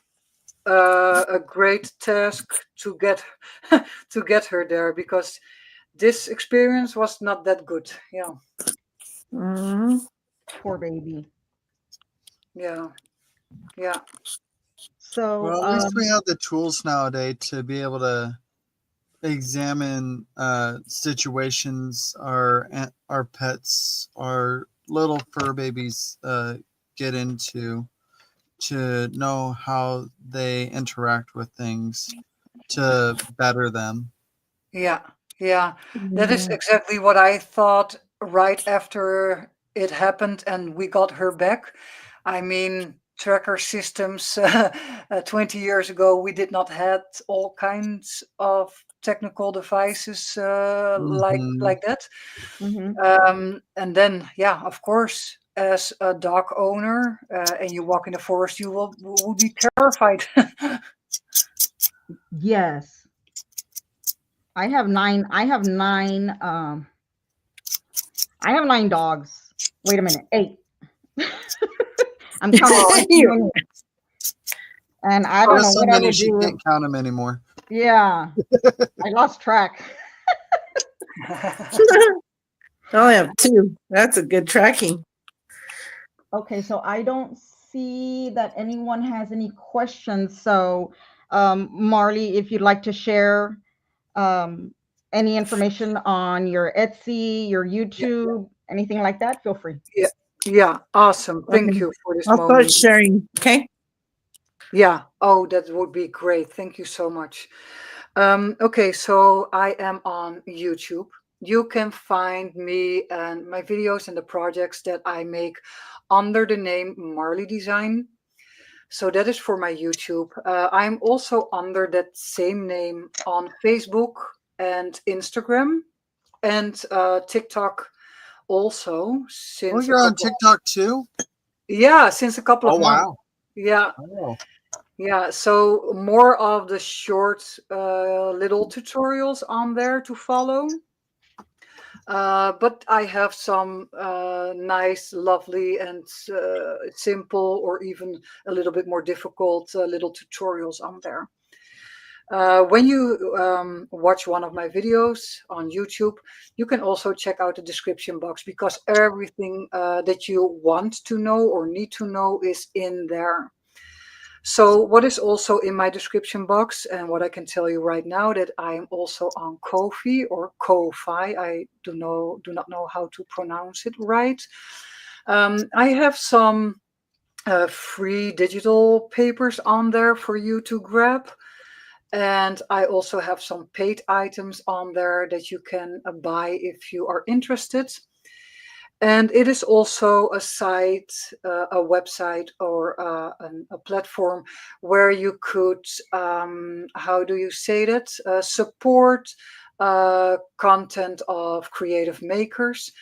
a great task to get to get her there, because this experience was not that good. Yeah, Mhm. Poor baby. yeah, yeah, So, Well, at least we have the tools nowadays to be able to examine situations our pets, our little fur babies get into, to know how they interact with things to better them. yeah, yeah. That is Yeah. exactly what I thought right after it happened and we got her back. I mean, tracker systems 20 years ago, we did not had all kinds of technical devices Hmm. like that. mhm. And then, yeah, of course, as a dog owner, and you walk in the forest, you will be terrified. Yes, I have nine. I have 9 dogs. Wait a minute, 8. I'm counting Oh, one too You- many, and I don't know Just so what I many would she do. can't count them anymore. Yeah, I lost track. I only have two. That's a good tracking. Okay, so I don't see that anyone has any questions. So, Marley, if you'd like to share um, any information on your Etsy, your yeah, YouTube, anything like that, feel free. yeah, yeah, awesome. Okay. Thank you for this I'll start moment. sharing. Okay. Yeah, oh, that would be great. Thank you so much. Okay, so I am on YouTube. You can find me and my videos and the projects that I make under the name Marley Design. So that is for my YouTube. I'm also under that same name on Facebook and Instagram and TikTok also Oh, since a you're on couple TikTok too? yeah, since a couple Oh, of months. wow. Yeah, Oh. yeah. So more of the short little tutorials on there to follow. But I have some nice, lovely, and simple, or even a little bit more difficult little tutorials on there. When you watch one of my videos on YouTube, you can also check out the description box, because everything that you want to know or need to know is in there. So what is also in my description box, and what I can tell you right now, that I am also on Ko-fi or Ko-fi. I do not know how to pronounce it right. I have some free digital papers on there for you to grab. And I also have some paid items on there that you can buy if you are interested. And it is also a site, a website, or a platform where you could, how do you say that, support content of creative makers.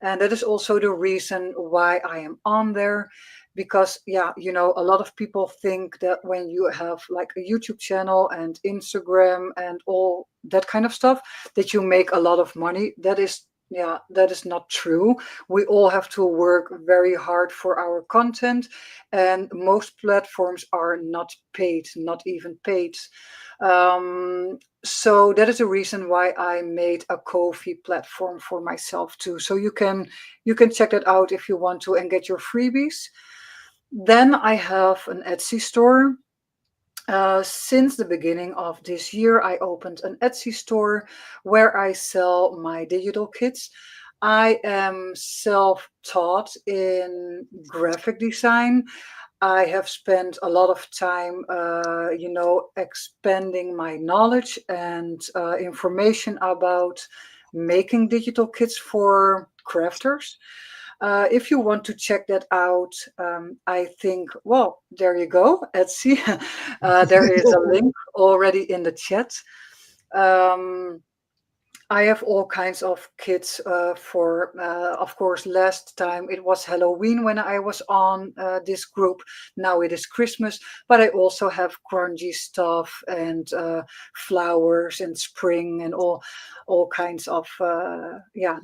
And that is also the reason why I am on there. Because, yeah, a lot of people think that when you have like a YouTube channel and Instagram and all that kind of stuff, that you make a lot of money. That is not true. We all have to work very hard for our content, and most platforms are not paid, not even paid. So that is the reason why I made a Ko-fi platform for myself too. So you can check that out if you want to and get your freebies. Then I have an Etsy store. Since the beginning of this year, I opened an Etsy store where I sell my digital kits. I am self taught in graphic design. I have spent a lot of time, expanding my knowledge and information about making digital kits for crafters. If you want to check that out, I think, well, there you go, Etsy. There is a link already in the chat. Um, I have all kinds of kits for, of course, last time it was Halloween when I was on this group. Now it is Christmas, but I also have grungy stuff and flowers and spring and all kinds of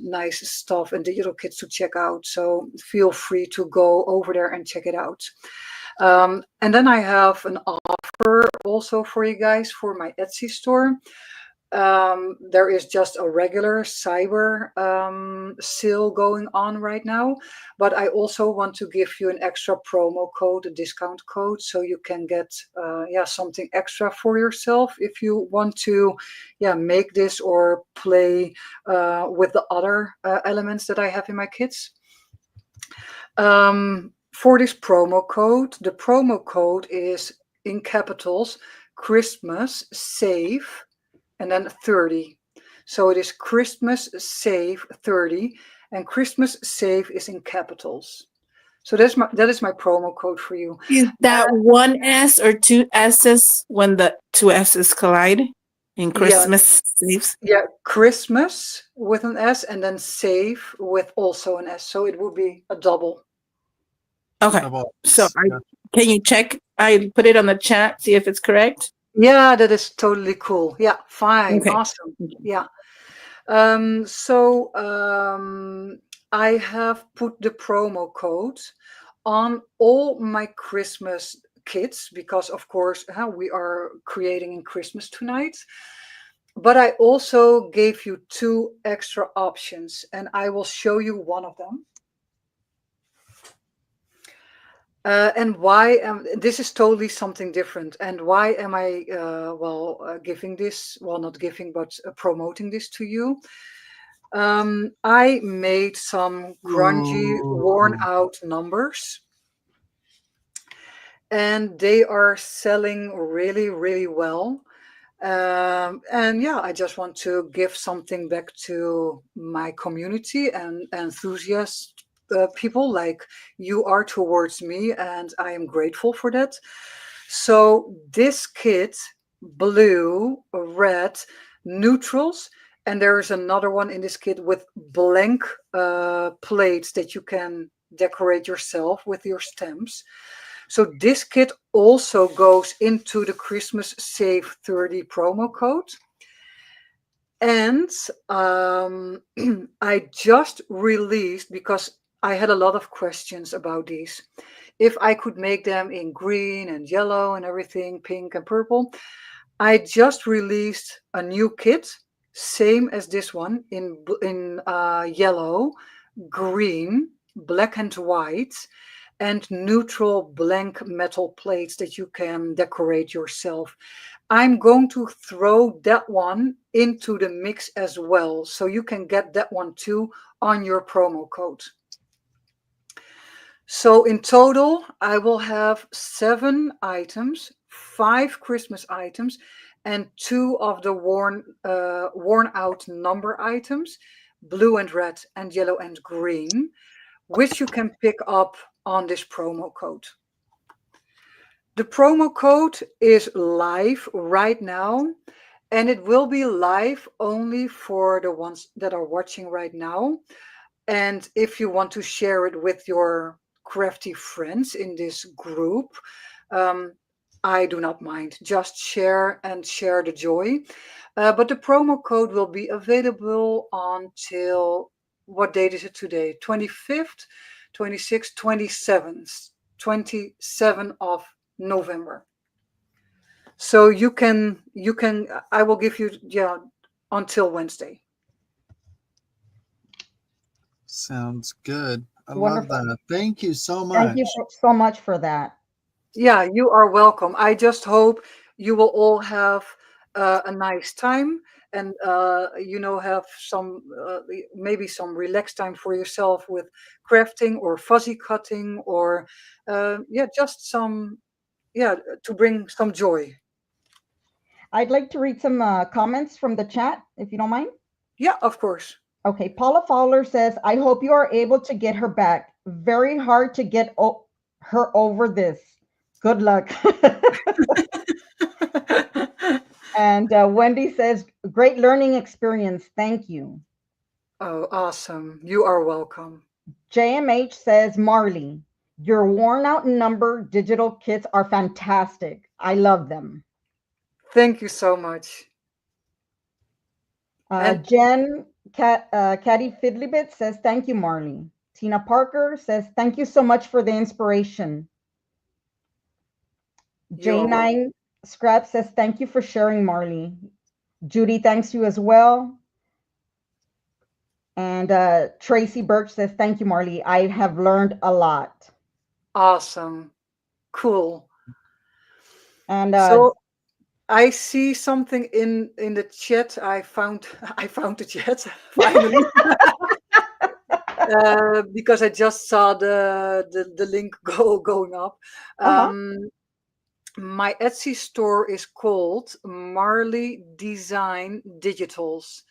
nice stuff and digital kits to check out. So feel free to go over there and check it out. And then I have an offer also for you guys for my Etsy store. There is just a regular cyber sale going on right now, but I also want to give you an extra promo code, a discount code, so you can get something extra for yourself if you want to make this or play with the other elements that I have in my kits. For this promo code, the promo code is in capitals Christmas Save and then 30. So it is Christmas Save 30, and Christmas Save is in capitals. So that is my promo code for you. Is that one S or two S's when the two S's collide in Christmas saves? Yeah, Christmas with an S and then Save with also an S. So it would be a double. Okay. So can you check? I put it on the chat, see if it's correct. Yeah, that is totally cool. Yeah, fine. Okay. Awesome. Yeah. I have put the promo code on all my Christmas kits because, of course, we are creating in Christmas tonight. But I also gave you 2 extra options, and I will show you one of them. And why this is totally something different. And why am I giving this? Well, not giving, but promoting this to you. I made some grungy, worn out numbers, and they are selling really, really well. I just want to give something back to my community and enthusiasts. People like you are towards me, and I am grateful for that. So this kit, blue, red, neutrals, and there is another one in this kit with blank plates that you can decorate yourself with your stamps. So this kit also goes into the Christmas Save 30 promo code. And I just released, because I had a lot of questions about these, if I could make them in green and yellow and everything, pink and purple. I just released a new kit, same as this one, in yellow, green, black and white, and neutral blank metal plates that you can decorate yourself. I'm going to throw that one into the mix as well, so you can get that one too on your promo code. So in total, I will have 7 items, 5 Christmas items, and 2 of the worn out number items, blue and red and yellow and green, which you can pick up on this promo code. The promo code is live right now, and it will be live only for the ones that are watching right now. And if you want to share it with your crafty friends in this group, I do not mind. Just share and share the joy. But the promo code will be available until, what date is it today? 25th, 26th, 27th, 27th of November. So you can, I will give you, until Wednesday. Sounds good. I Wonderful. love that. Thank you so much. Thank you so much for that. Yeah, you are welcome. I just hope you will all have a nice time and have some maybe some relaxed time for yourself with crafting or fuzzy cutting or just some to bring some joy. I'd like to read some comments from the chat, if you don't mind. Yeah, of course. Okay, Paula Fowler says, I hope you are able to get her back. Very hard to get her over this. Good luck. And Wendy says, great learning experience. Thank you. Oh, awesome. You are welcome. JMH says, Marley, your worn out number digital kits are fantastic. I love them. Thank you so much. And Caddy Fiddlybit says, thank you, Marley. Tina Parker says, thank you so much for the inspiration. you are welcome. J9 Scrap says, thank you for sharing, Marley. Judy thanks you as well. And Tracy Birch says, thank you, Marley. I have learned a lot. Awesome. Cool. And So I see something in the chat. I found I found the chat finally. Because I just saw the link going up. My Etsy store is called Marley Design Digitals,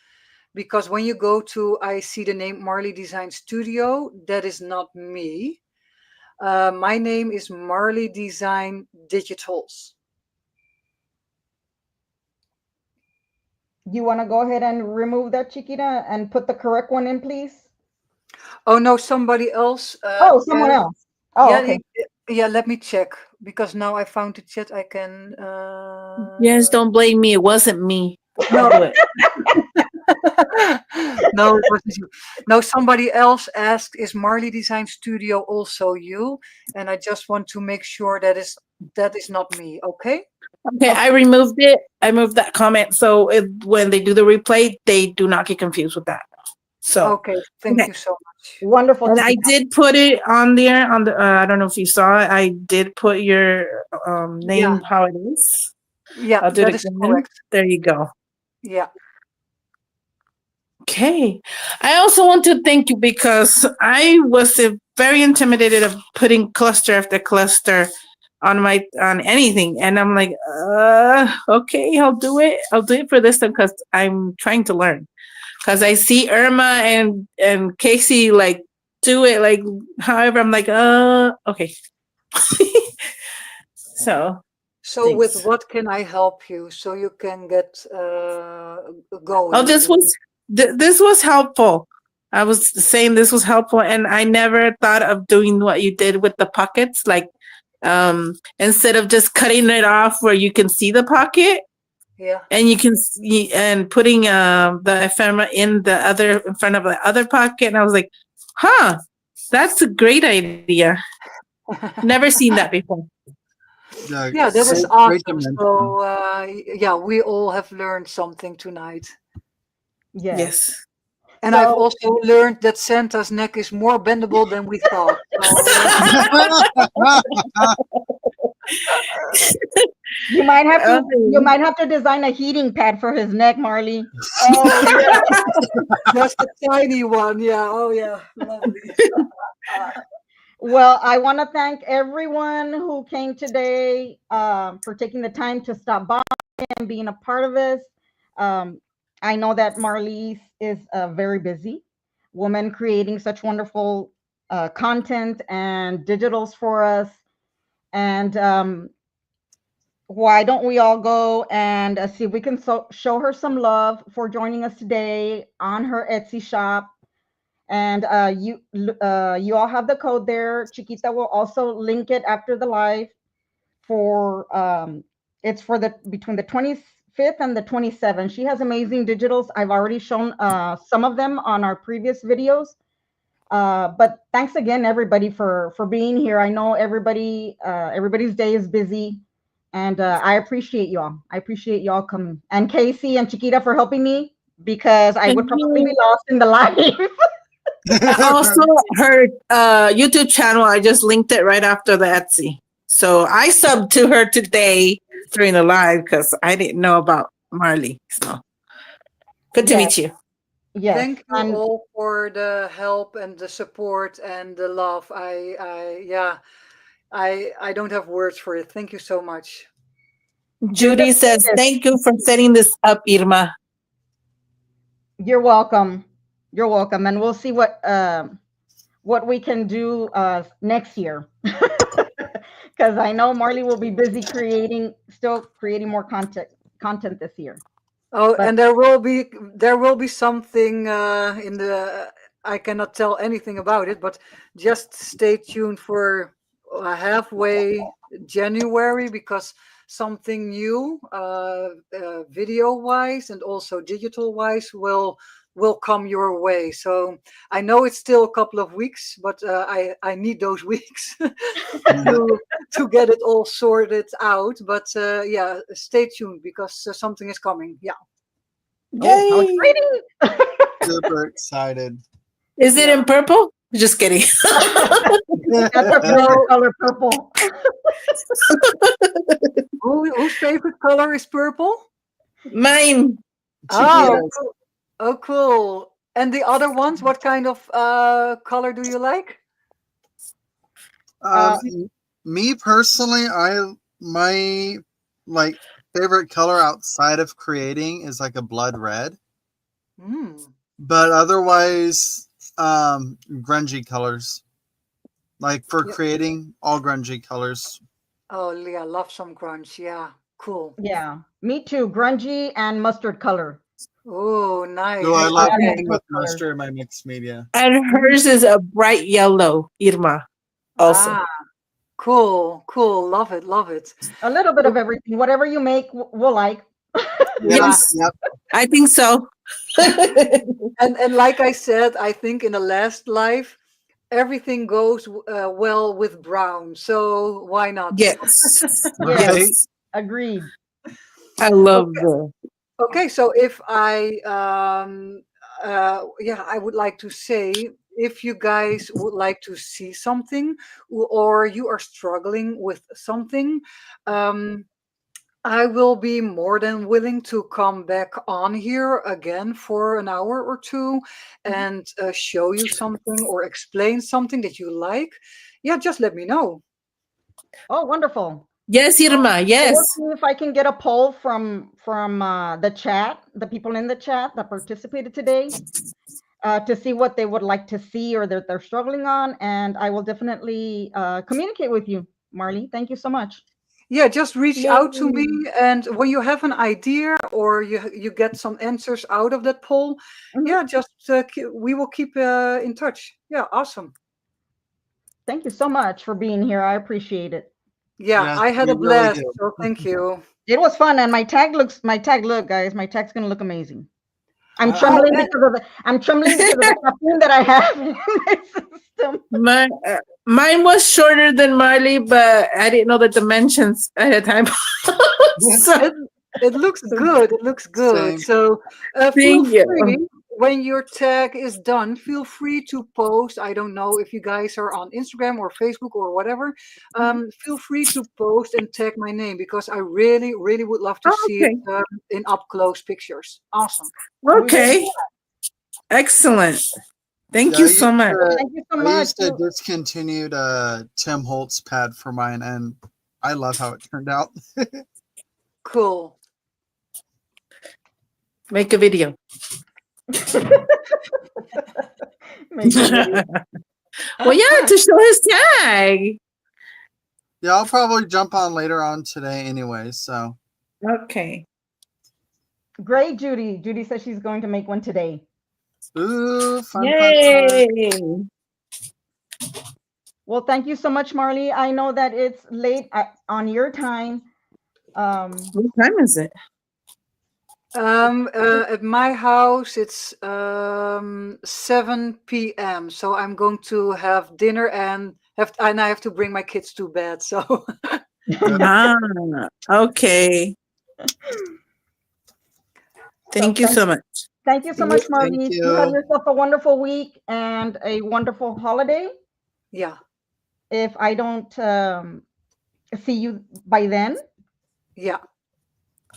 because when you go to, I see the name Marley Design Studio. That is not me. My name is Marley Design Digitals. you want to go ahead and remove that, Chiquita, and put the correct one in, please? Oh no, somebody else. Someone yeah, else. Oh, yeah, okay. yeah. Let me check, because now I found the chat. I can. Yes, don't blame me. It wasn't me. No, I'll do it. no, it wasn't you. No, somebody else asked, "Is Marley Design Studio also you?" And I just want to make sure that is not me. Okay. Okay, I removed it. I moved that comment. So when they do the replay, they do not get confused with that. So, Okay. Thank okay. you so much. Wonderful, And I Chiquita. did put it on there on the, I don't know if you saw it. I did put your name, Yeah. how it is. Yeah, I'll do it that is again. correct. There you go. Yeah. Okay. I also want to thank you because I was very intimidated of putting cluster after cluster on anything, and I'm like, okay, I'll do it. I'll do it for this time because I'm trying to learn. Because I see Irma and Casey like do it like however. I'm like, okay. So With thanks. what can I help you so you can get going? Oh, this was helpful. I was saying this was helpful, and I never thought of doing what you did with the pockets. Like, instead of just cutting it off where you can see the pocket, Yeah. and you can see, and putting the ephemera in front of the other pocket. And I was like, huh, that's a great idea. Never seen that before. Yeah, that was Great awesome. dimension. So yeah, we all have learned something tonight. Yes. Yes. And I've also learned that Santa's neck is more bendable than we thought. You might have to design a heating pad for his neck, Marley. Oh yeah, just a tiny one. Yeah. Oh yeah, lovely. Well, I want to thank everyone who came today for taking the time to stop by and being a part of this. I know that Marlise is a very busy woman creating such wonderful content and digitals for us. And why don't we all go and see if we can show her some love for joining us today on her Etsy shop. And you all have the code there. Chiquita will also link it after the live for it's for the between the 25th and the 27th. She has amazing digitals. I've already shown some of them on our previous videos. But thanks again, everybody, for being here. I know everybody's day is busy, and I appreciate y'all. I appreciate y'all coming, and Casey and Chiquita for helping me because I Thank would probably you. be lost in the live. Also, her YouTube channel, I just linked it right after the Etsy. So I subbed to her today during the live because I didn't know about Marley. So good to meet you. Yes. Thank you all for the help and the support and the love. I don't have words for it. Thank you so much. Judy says, thank you for setting this up, Irma. You're welcome. You're welcome. And we'll see what we can do next year. Because I know Marley will be busy still creating more content content this year. Oh, But and there will be something in the. I cannot tell anything about it, but just stay tuned for halfway January because something new, video wise and also digital wise, will come your way. So I know it's still a couple of weeks, but I need those weeks to get it all sorted out. But yeah, stay tuned because something is coming. Yeah. oh, how Yay! exciting! Super excited. Is it Yeah. in purple? Just kidding. That's our favorite color, purple. Whose favorite color is purple? Mine. Oh, Chiquitas. cool. Oh, cool. And the other ones, what kind of color do you like? Uh, Me personally, my like favorite color outside of creating is like a blood red, Hmm. but otherwise, grungy colors. Like for Yep. creating, all grungy colors. Oh, yeah, love some grunge. Yeah, cool. yeah, me too. Grungy and mustard color. Oh, So I I nice. love love Okay. anything those with colors. mustard in my mixed media. And Mhm. hers is a bright yellow, Irma. Also. Ah, cool, cool. Love it, love it. A little bit O- of everything. Whatever you make, we'll like. Yep, Yeah, Yes, yep. I think so. and like I said, I think in the last live, everything goes well with brown. So why not? Yes. Yes, Right. Yes. agreed. I love the Okay, so if I, yeah, I would like to say, if you guys would like to see something or you are struggling with something, um, I will be more than willing to come back on here again for an hour or two Mhm. and show you something or explain something that you like. Yeah, just let me know. Oh, wonderful. Yes, Irma. I will Yes. see if I can get a poll from the chat, the people in the chat that participated today, to see what they would like to see or that they're struggling on, and I will definitely communicate with you, Marley. Thank you so much. Yeah, just reach Yay. out to me, and when you have an idea or you get some answers out of that poll, Mhm. yeah, just we will keep in touch. Yeah, awesome. Thank you so much for being here. I appreciate it. Yeah, Yes, I had we a really blast, do. so thank you. It was fun, and my tag look, guys, my tag's gonna look amazing. I'm I, Oh, trembling and because of I'm trembling because of the caffeine that I have in my system. My, mine was shorter than Marley, but I didn't know the dimensions at a time. So, it it looks good. It looks good. same. So feel thank free you. when your tag is done. Feel free to post. I don't know if you guys are on Instagram or Facebook or whatever. Mhm. Feel free to post and tag my name because I really, really would love to Oh, see it okay. in up close pictures. Awesome. We will do Okay. Excellent. Thank Yeah, you so much. Thank you so I much. used to discontinue the Tim Holtz pad for mine, and I love how it turned out. Cool. Make a video. Make a video. Well, yeah, to show his tag. Yeah, I'll probably jump on later on today anyway. So Okay. Great, Judy. Judy says she's going to make one today. ooh, fun, fun, fun. Yay. Well, thank you so much, Marley. I know that it's late on your time. What time is it? At my house, it's 7 p.m. So I'm going to have dinner and I have to bring my kids to bed. So Ah, okay. Thank you Thank so much. thank you so much, Thank Marley. You have you. yourself a wonderful week and a wonderful holiday. yeah, If I don't see you by then, yeah,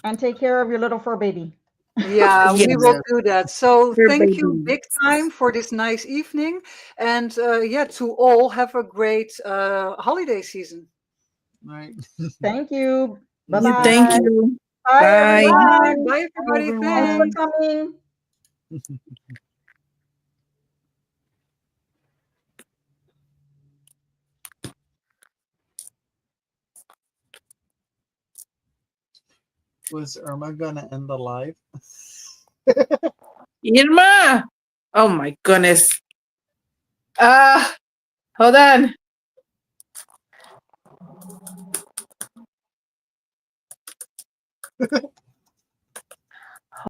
and take care of your little fur baby. yeah, we will Yes, Yeah, do that. So your thank you baby. big time for this nice evening. And yeah, to all, have a great holiday season. right. Thank you. Bye You thank bye. you. Bye, Bye. Bye. everyone. Bye, Bye, everybody. Thanks for everyone. Thanks. coming. Was Irma gonna end the live? Irma! Oh my goodness. Hold on.